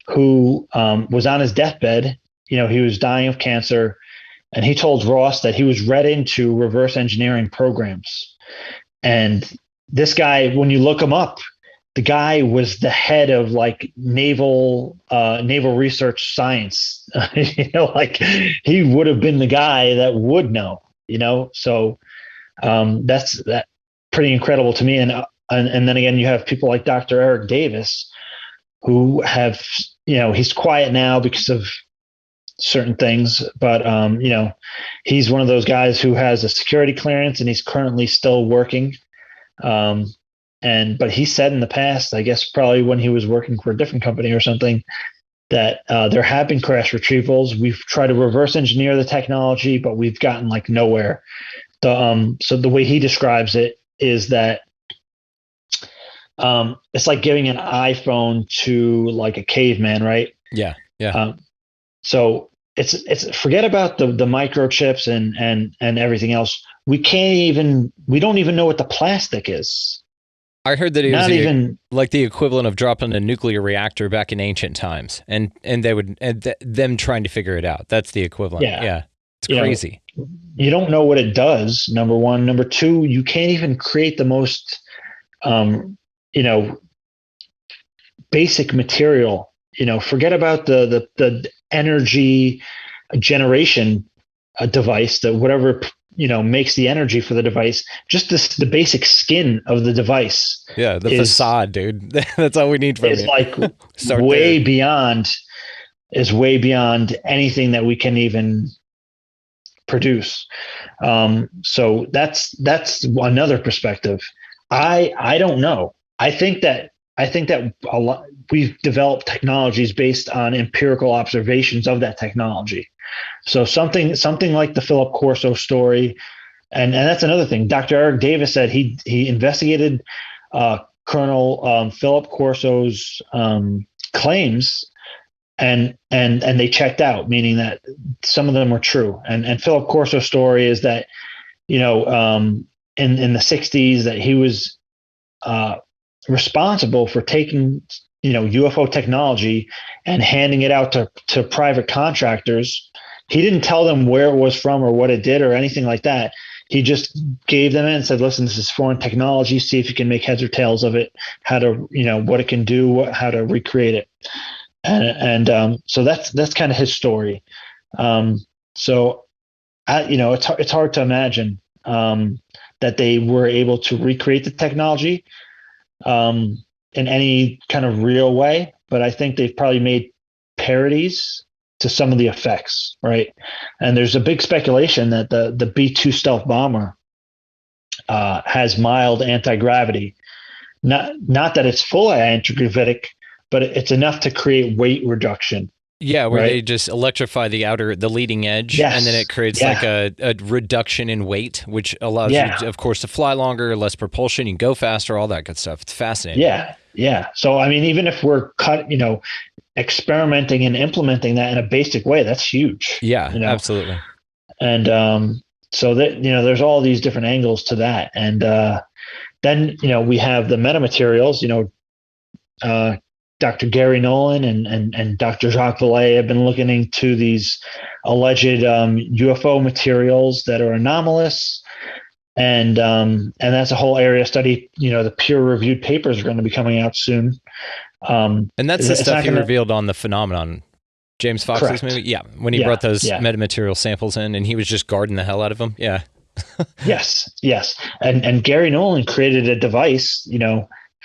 who was on his deathbed. He was dying of cancer, and he told Ross that he was read into reverse engineering programs. And this guy, when you look him up, the guy was the head of like naval research science. He would have been the guy that would know. So that's pretty incredible to me. And then again, you have people like Dr. Eric Davis, who have, he's quiet now because of certain things, but he's one of those guys who has a security clearance, and he's currently still working. But he said in the past, I guess probably when he was working for a different company or something, that there have been crash retrievals. We've tried to reverse engineer the technology, but we've gotten like nowhere. So the way he describes it is that it's like giving an iPhone to like a caveman, right? Yeah. So it's forget about the microchips and everything else. We don't even know what the plastic is. I heard that it was like the equivalent of dropping a nuclear reactor back in ancient times, and they would them trying to figure it out. That's the equivalent. Yeah. It's crazy. You don't know what it does. Number one. Number two, you can't even create the most basic material. Forget about the energy generation device, that whatever makes the energy for the device. Just the basic skin of the device. Yeah, the facade, dude. That's all we need from you. It's like way beyond anything that we can even produce. So that's another perspective. I don't know. I think that a lot, we've developed technologies based on empirical observations of that technology. So something like the Philip Corso story, and that's another thing. Dr. Eric Davis said he investigated Colonel Philip Corso's claims, and they checked out, meaning that some of them were true. And Philip Corso's story is that in the 60s that he was responsible for taking UFO technology and handing it out to private contractors. He didn't tell them where it was from or what it did or anything like that. He just gave them it and said, listen, this is foreign technology. See if you can make heads or tails of it, how to, what it can do, how to recreate it. And so that's kind of his story. It's hard to imagine that they were able to recreate the technology in any kind of real way, but I think they've probably made parodies to some of the effects, right? And there's a big speculation that the B-2 stealth bomber has mild anti-gravity. Not that it's full anti-gravitic, but it's enough to create weight reduction. Yeah, where right? they just electrify the leading edge, Yes. and then it creates Yeah. like a reduction in weight, which allows you, Yeah. of course, to fly longer, less propulsion, you can go faster, all that good stuff. It's fascinating. Yeah. Yeah. So, I mean, even if we're experimenting and implementing that in a basic way, that's huge. Yeah, You know? absolutely. And so that, there's all these different angles to that. And then, we have the metamaterials, Dr. Gary Nolan and Dr. Jacques Vallée have been looking into these alleged UFO materials that are anomalous. And that's a whole area of study. The peer-reviewed papers are going to be coming out soon. And that's the stuff he revealed on the Phenomenon, James Fox's Correct. movie. Yeah, when he brought those metamaterial samples in, and he was just guarding the hell out of them. Yeah. Yes. And Gary Nolan created a device,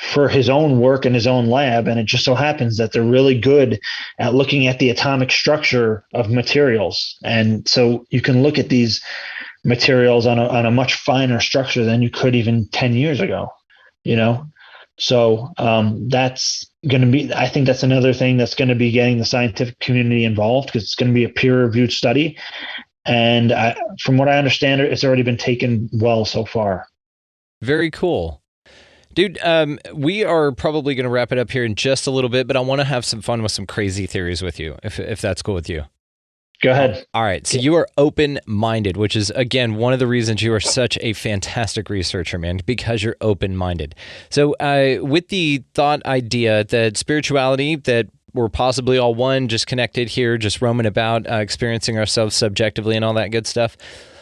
for his own work in his own lab, and it just so happens that they're really good at looking at the atomic structure of materials. And so you can look at these materials on a much finer structure than you could even 10 years ago, So that's going to be, I think that's another thing that's going to be getting the scientific community involved, because it's going to be a peer-reviewed study. And from what I understand, it's already been taken well so far. Very cool. Dude, we are probably going to wrap it up here in just a little bit, but I want to have some fun with some crazy theories with you, if that's cool with you. Go ahead. All right. So you are open-minded, which is, again, one of the reasons you are such a fantastic researcher, man, because you're open-minded. So with the thought idea that spirituality, that we're possibly all one, just connected here, just roaming about, experiencing ourselves subjectively and all that good stuff,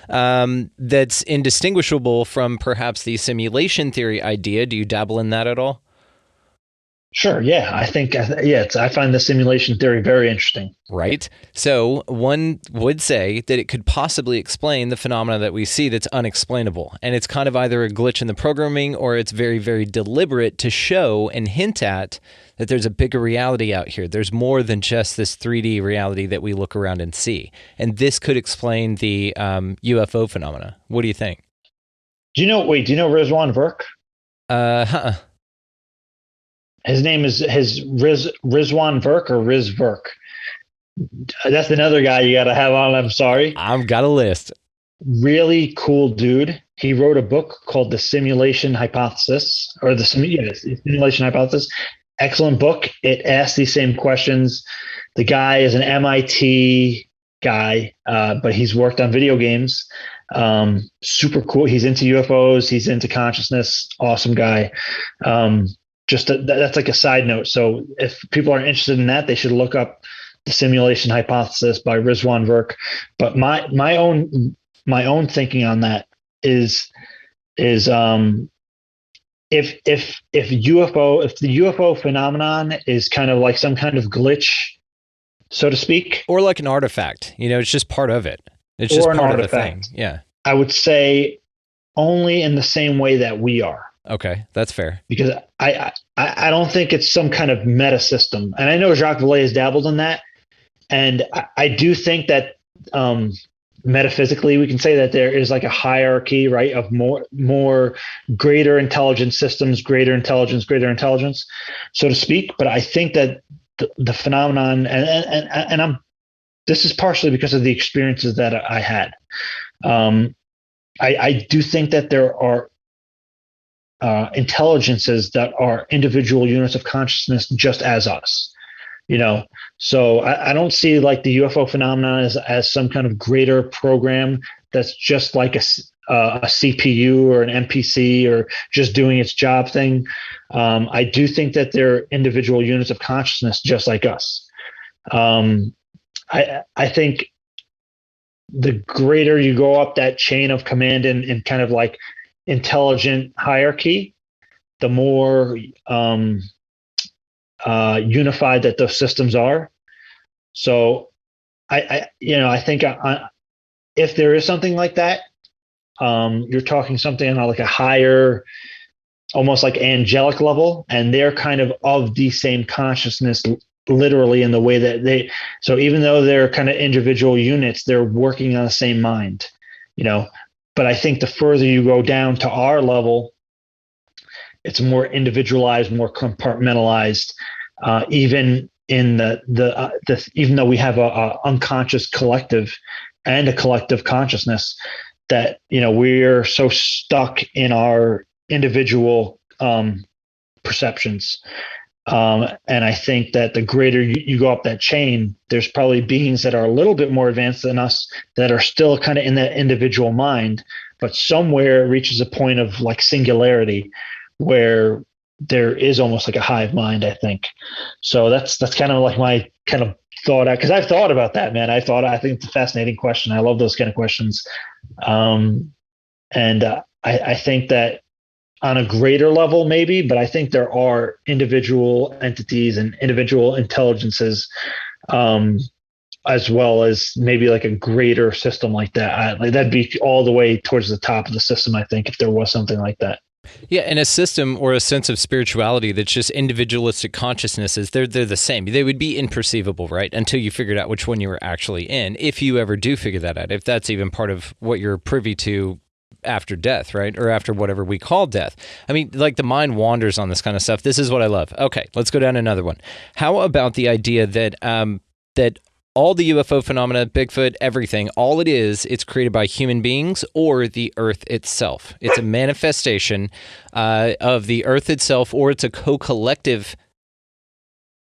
that's indistinguishable from perhaps the simulation theory idea. Do you dabble in that at all? Sure. Yeah. I think, I find the simulation theory very interesting. Right. So one would say that it could possibly explain the phenomena that we see that's unexplainable. And it's kind of either a glitch in the programming, or it's very, very deliberate to show and hint at that there's a bigger reality out here. There's more than just this 3D reality that we look around and see. And this could explain the UFO phenomena. What do you think? Do you know Rizwan Virk? His name is Rizwan Virk or Riz Virk. That's another guy you got to have on. I'm sorry. I've got a list. Really cool dude. He wrote a book called The Simulation Hypothesis, or the Simulation Hypothesis. Excellent book. It asks these same questions. The guy is an MIT guy, but he's worked on video games. Super cool. He's into UFOs. He's into consciousness. Awesome guy. That's like a side note. So if people are interested in that, they should look up The Simulation Hypothesis by Rizwan Virk. But my own thinking on that is if the UFO phenomenon is kind of like some kind of glitch, so to speak, or like an artifact, it's just part of it. It's just part of the thing. Yeah. I would say only in the same way that we are. Okay, that's fair. Because I don't think it's some kind of meta system. And I know Jacques Vallée has dabbled in that. And I do think that metaphysically, we can say that there is like a hierarchy, right, of more greater intelligence systems, greater intelligence, so to speak. But I think that the phenomenon, and this is partially because of the experiences that I had. I do think that there are intelligences that are individual units of consciousness just as us, so I don't see like the UFO phenomenon as some kind of greater program that's just like a CPU or an NPC or just doing its job thing. I do think that they're individual units of consciousness just like us. I think the greater you go up that chain of command and kind of like intelligent hierarchy, the more unified that those systems are. So I think if there is something like that, you're talking something on like a higher, almost like angelic level, and they're kind of the same consciousness, literally, in the way that so even though they're kind of individual units, they're working on the same mind, but I think the further you go down to our level, it's more individualized, more compartmentalized. Even in even though we have a unconscious collective and a collective consciousness, that we're so stuck in our individual perceptions. And I think that the greater you go up that chain, there's probably beings that are a little bit more advanced than us that are still kind of in that individual mind, but somewhere it reaches a point of like singularity where there is almost like a hive mind, I think. So that's kind of like my kind of thought, because I've thought about that, man. I think it's a fascinating question. I love those kind of questions. I think that on a greater level, maybe, but I think there are individual entities and individual intelligences, as well as maybe like a greater system like that. Like that'd be all the way towards the top of the system, I think, if there was something like that. Yeah, and a system or a sense of spirituality that's just individualistic consciousnesses, they're the same. They would be imperceivable, right, until you figured out which one you were actually in, if you ever do figure that out, if that's even part of what you're privy to after death, right? Or after whatever we call death. I mean, like the mind wanders on this kind of stuff. This is what I love. Okay, let's go down another one. How about the idea that that all the UFO phenomena, Bigfoot, everything, all it is, it's created by human beings or the Earth itself. It's a manifestation of the Earth itself, or it's a co-collective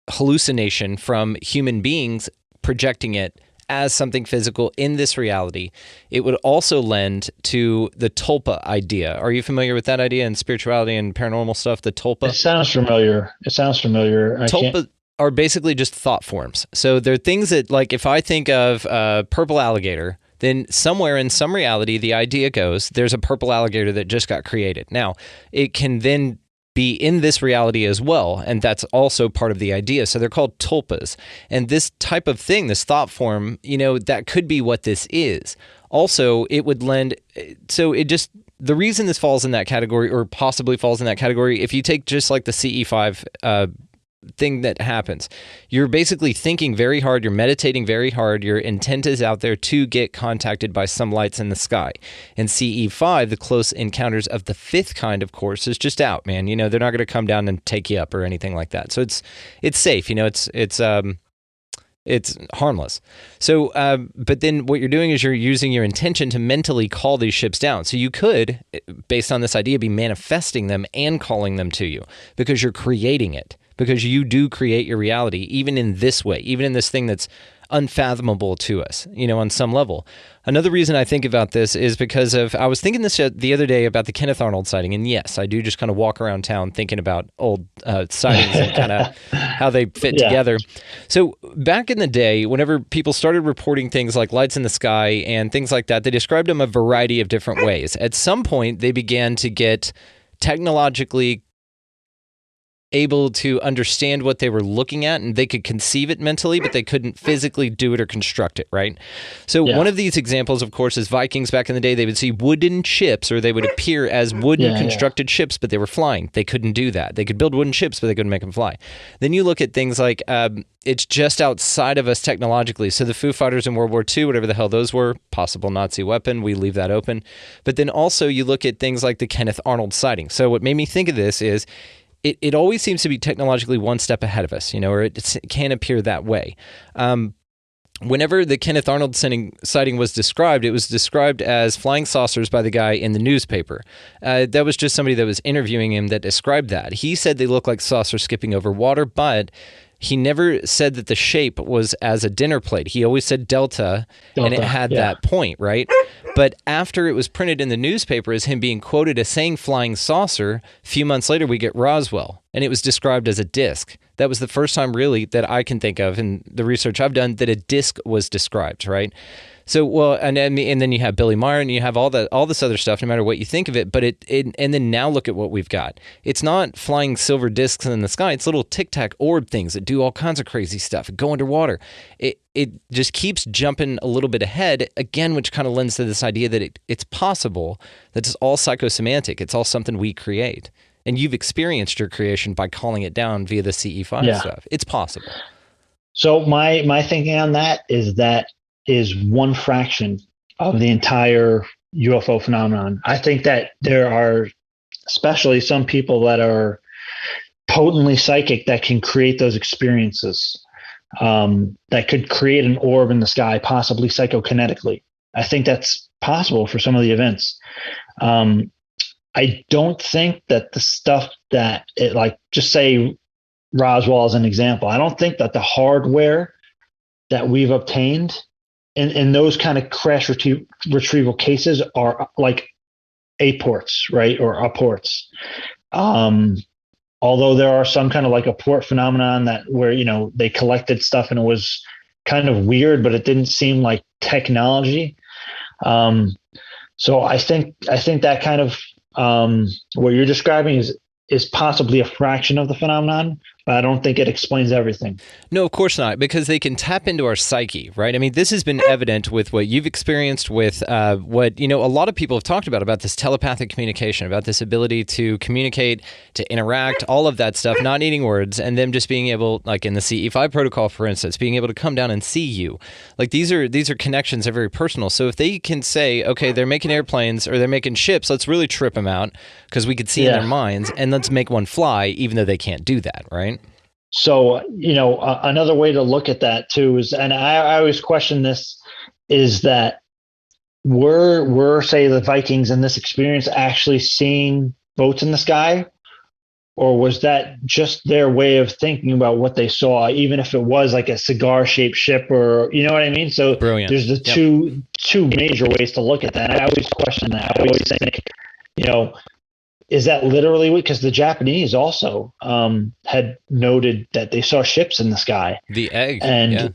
hallucination from human beings projecting it as something physical in this reality. It would also lend to the tulpa idea. Are you familiar with that idea in spirituality and paranormal stuff, the tulpa? It sounds familiar. Tulpa are basically just thought forms. So they're things that, like, if I think of a purple alligator, then somewhere in some reality, the idea goes, there's a purple alligator that just got created. Now, it can then be in this reality as well, and that's also part of the idea. So they're called tulpas. And this type of thing, this thought form, that could be what this is. Also, it would lend, so it just, the reason this falls in that category, or possibly falls in that category, if you take just like the CE5 thing that happens, you're basically thinking very hard, you're meditating very hard, your intent is out there to get contacted by some lights in the sky. And CE5, the close encounters of the fifth kind, of course, is just out, man. They're not going to come down and take you up or anything like that. So it's safe, it's harmless. So, but then what you're doing is you're using your intention to mentally call these ships down. So you could, based on this idea, be manifesting them and calling them to you because you're creating it. Because you do create your reality, even in this way, even in this thing that's unfathomable to us, on some level. Another reason I think about this is because I was thinking this the other day about the Kenneth Arnold sighting. And yes, I do just kind of walk around town thinking about old sightings and kind of how they fit together. So back in the day, whenever people started reporting things like lights in the sky and things like that, they described them a variety of different ways. At some point, they began to get technologically able to understand what they were looking at, and they could conceive it mentally, but they couldn't physically do it or construct it, right? So one of these examples, of course, is Vikings back in the day. They would see wooden ships, or they would appear as wooden constructed ships, but they were flying. They couldn't do that. They could build wooden ships, but they couldn't make them fly. Then you look at things like it's just outside of us technologically. So the Foo Fighters in World War II, whatever the hell those were, possible Nazi weapon, we leave that open. But then also you look at things like the Kenneth Arnold sighting. So what made me think of this is it always seems to be technologically one step ahead of us, or it can appear that way. Whenever the Kenneth Arnold sighting was described, it was described as flying saucers by the guy in the newspaper. That was just somebody that was interviewing him that described that. He said they look like saucers skipping over water, but he never said that the shape was as a dinner plate. He always said delta and it had that point, right? But after it was printed in the newspaper as him being quoted as saying flying saucer, a few months later we get Roswell, and it was described as a disc. That was the first time really that I can think of in the research I've done that a disc was described, right? So, well, and then you have Billy Meyer, and you have all this other stuff, no matter what you think of it. But and then now look at what we've got. It's not flying silver discs in the sky. It's little tic tac orb things that do all kinds of crazy stuff. Go underwater. It just keeps jumping a little bit ahead again, which kind of lends to this idea that it's possible that it's all psychosemantic. It's all something we create, and you've experienced your creation by calling it down via the CE5 stuff. It's possible. So my thinking on that is one fraction of the entire UFO phenomenon. I think that there are especially some people that are potently psychic that can create those experiences. that could create an orb in the sky, possibly psychokinetically. I think that's possible for some of the events. I don't think that the stuff that it, like, just say Roswell as an example, I don't think that the hardware that we've obtained in those kind of crash retrieval cases are like aports, right? Or apports. Although there are some kind of like apport phenomenon that where, they collected stuff and it was kind of weird, but it didn't seem like technology. So I think that kind of what you're describing is possibly a fraction of the phenomenon, but I don't think it explains everything. No, of course not, because they can tap into our psyche, right? I mean, this has been evident with what you've experienced, with what, a lot of people have talked about this telepathic communication, about this ability to communicate, to interact, all of that stuff, not needing words, and them just being able, like in the CE5 protocol, for instance, being able to come down and see you. Like these are connections that are very personal. So if they can say, okay, they're making airplanes or they're making ships, let's really trip them out because we could see in their minds, and let's make one fly, even though they can't do that, right? So, another way to look at that too is, and I always question this, is that were say the Vikings in this experience actually seeing boats in the sky, or was that just their way of thinking about what they saw, even if it was like a cigar-shaped ship, or you know what I mean? So Brilliant. There's the two major ways to look at that. And I always question that. I always think, is that literally, because the Japanese also had noted that they saw ships in the sky. The egg. And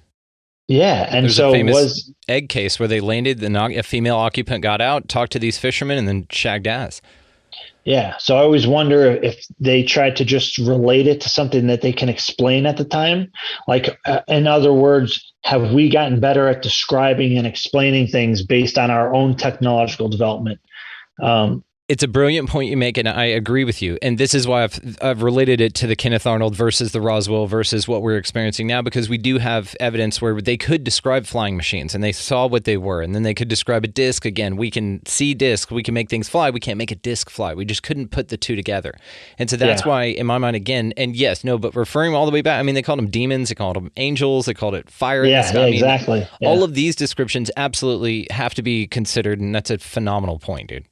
and there's so a famous was egg case where they landed, a female occupant got out, talked to these fishermen, and then shagged ass. Yeah. So I always wonder if they tried to just relate it to something that they can explain at the time. Like, in other words, have we gotten better at describing and explaining things based on our own technological development? It's a brilliant point you make, and I agree with you. And this is why I've related it to the Kenneth Arnold versus the Roswell versus what we're experiencing now, because we do have evidence where they could describe flying machines, and they saw what they were, and then they could describe a disc. Again, we can see disc, we can make things fly, we can't make a disc fly. We just couldn't put the two together. And so that's why, in my mind, again, and yes, no, but referring all the way back, I mean, they called them demons, they called them angels, they called it fire. Exactly. All of these descriptions absolutely have to be considered, and that's a phenomenal point, dude.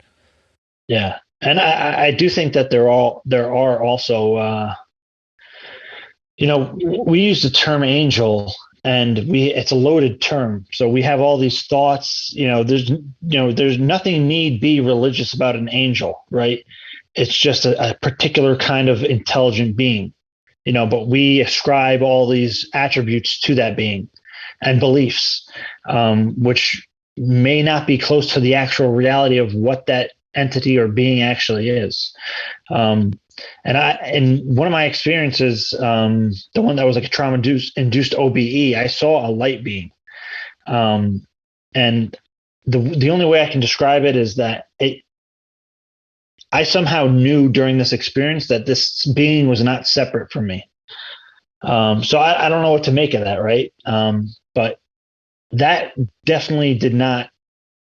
Yeah. And I do think that there are also, we use the term angel, and it's a loaded term. So we have all these thoughts, there's nothing need be religious about an angel, right? It's just a particular kind of intelligent being, but we ascribe all these attributes to that being and beliefs, which may not be close to the actual reality of what that entity or being actually is. And in one of my experiences, the one that was like a trauma induced OBE, I saw a light being. And the only way I can describe it is that I somehow knew during this experience that this being was not separate from me. So I don't know what to make of that, right? But that definitely did not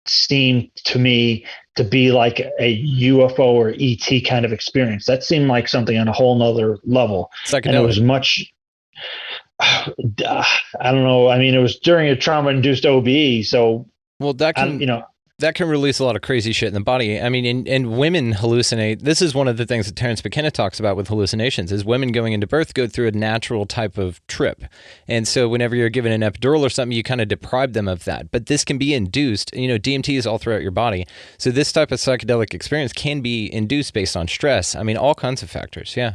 seem to me to be like a UFO or ET kind of experience. That seemed like something on a whole nother level. Psychedelic. And it was much, I don't know. I mean, it was during a trauma-induced OBE, so that can release a lot of crazy shit in the body. I mean, and women hallucinate. This is one of the things that Terence McKenna talks about with hallucinations, is women going into birth go through a natural type of trip. And so whenever you're given an epidural or something, you kind of deprive them of that. But this can be induced. DMT is all throughout your body. So this type of psychedelic experience can be induced based on stress. I mean, all kinds of factors. Yeah.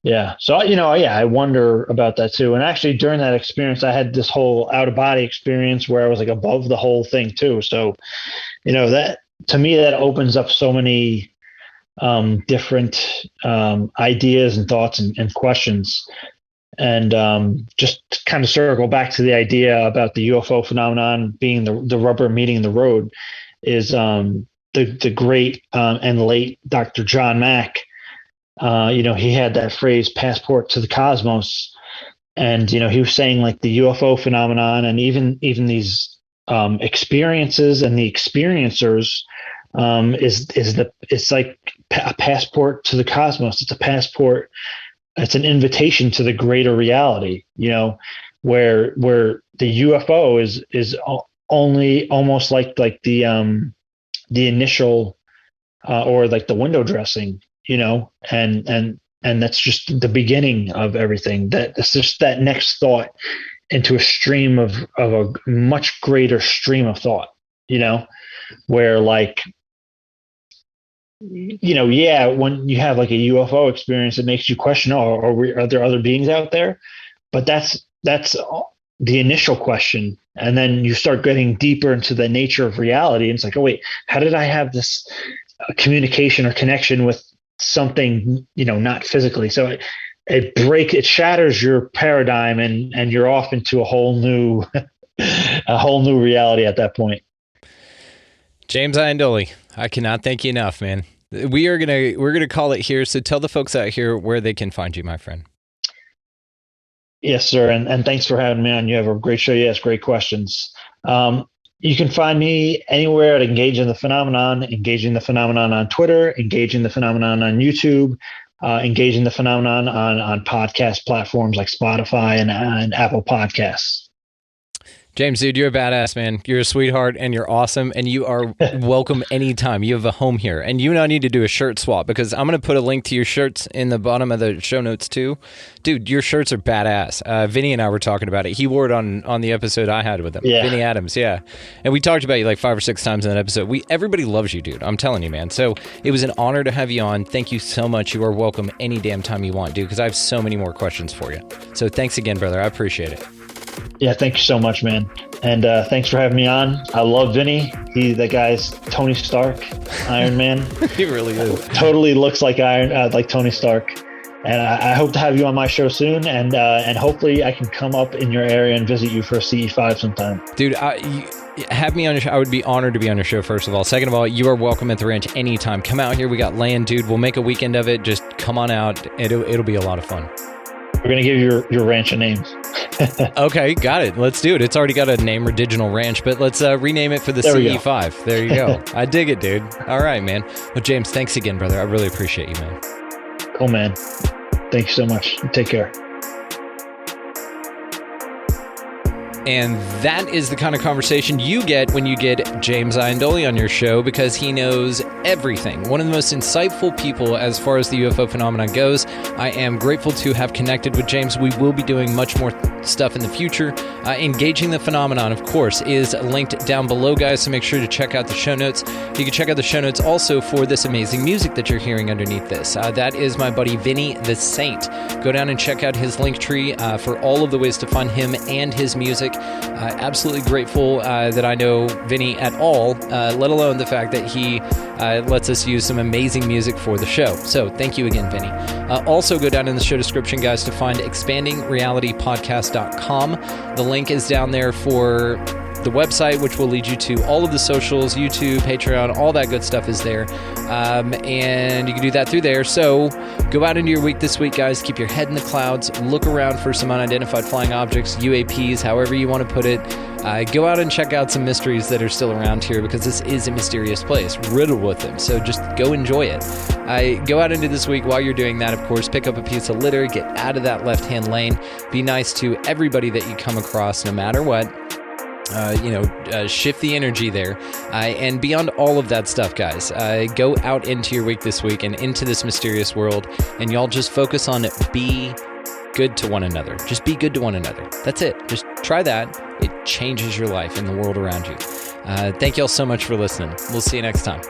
Yeah. So, I wonder about that too. And actually during that experience, I had this whole out of body experience where I was like above the whole thing too. So, that to me, that opens up so many different ideas and thoughts and questions. And just to kind of circle back to the idea about the UFO phenomenon being the rubber meeting the road is the great and late Dr. John Mack. He had that phrase "passport to the cosmos," and he was saying like the UFO phenomenon and even these experiences and the experiencers it's like a passport to the cosmos. It's a passport. It's an invitation to the greater reality. where the UFO is only almost like the initial or like the window dressing, and that's just the beginning of everything. It's just that next thought into a stream of a much greater stream of thought, where like, yeah, when you have like a UFO experience, it makes you question, are there other beings out there? But that's the initial question. And then you start getting deeper into the nature of reality. And it's like, oh, wait, how did I have this communication or connection with something, not physically? So it shatters your paradigm and you're off into a whole new reality at that point. James Iandoli, I cannot thank you enough, man. We're gonna call it here. So tell the folks out here where they can find you, my friend. Yes, sir. And thanks for having me on. You have a great show. You ask great questions. You can find me anywhere at Engaging the Phenomenon on Twitter, Engaging the Phenomenon on YouTube, Engaging the Phenomenon on podcast platforms like Spotify and Apple Podcasts. James, dude, you're a badass, man. You're a sweetheart and you're awesome and you are welcome anytime. You have a home here. And you and I need to do a shirt swap because I'm going to put a link to your shirts in the bottom of the show notes too. Dude, your shirts are badass. Vinny and I were talking about it. He wore it on the episode I had with him. Yeah. Vinny Adams, yeah. And we talked about you like 5 or 6 times in that episode. Everybody loves you, dude. I'm telling you, man. So it was an honor to have you on. Thank you so much. You are welcome any damn time you want, dude, because I have so many more questions for you. So thanks again, brother. I appreciate it. Yeah, thank you so much, man. And thanks for having me on. I love Vinny. That guy's Tony Stark, Iron Man. He really is. Totally looks like like Tony Stark. And I hope to have you on my show soon. And hopefully I can come up in your area and visit you for a CE5 sometime. Dude, have me on your show. I would be honored to be on your show, first of all. Second of all, you are welcome at the ranch anytime. Come out here. We got land, dude. We'll make a weekend of it. Just come on out. It'll be a lot of fun. We're going to give your ranch a name. Okay, got it. Let's do it. It's already got a name, Original Ranch, but let's rename it for the CE5. There you go. I dig it, dude. All right, man. Well, James, thanks again, brother. I really appreciate you, man. Cool, man. Thank you so much. Take care. And that is the kind of conversation you get when you get James Iandoli on your show because he knows everything. One of the most insightful people as far as the UFO phenomenon goes. I am grateful to have connected with James. We will be doing much more stuff in the future. Engaging the Phenomenon, of course, is linked down below, guys, so make sure to check out the show notes. You can check out the show notes also for this amazing music that you're hearing underneath this. That is my buddy Vinny the Saint. Go down and check out his link tree for all of the ways to find him and his music. Absolutely grateful that I know Vinny at all, let alone the fact that he lets us use some amazing music for the show. So thank you again, Vinny. Also go down in the show description, guys, to find expandingrealitypodcast.com. The link is down there for the website, which will lead you to all of the socials, YouTube, Patreon, all that good stuff is there. And you can do that through there. So go out into your week this week, guys. Keep your head in the clouds. Look around for some unidentified flying objects, UAPs, however you want to put it. Go out and check out some mysteries that are still around here because this is a mysterious place, riddled with them. So just go enjoy it. Go out into this week while you're doing that, of course. Pick up a piece of litter. Get out of that left-hand lane. Be nice to everybody that you come across, no matter what. Shift the energy there. And beyond all of that stuff, guys, go out into your week this week and into this mysterious world, and y'all just focus on be good to one another. Just be good to one another. That's it. Just try that. It changes your life and the world around you. Thank y'all so much for listening. We'll see you next time.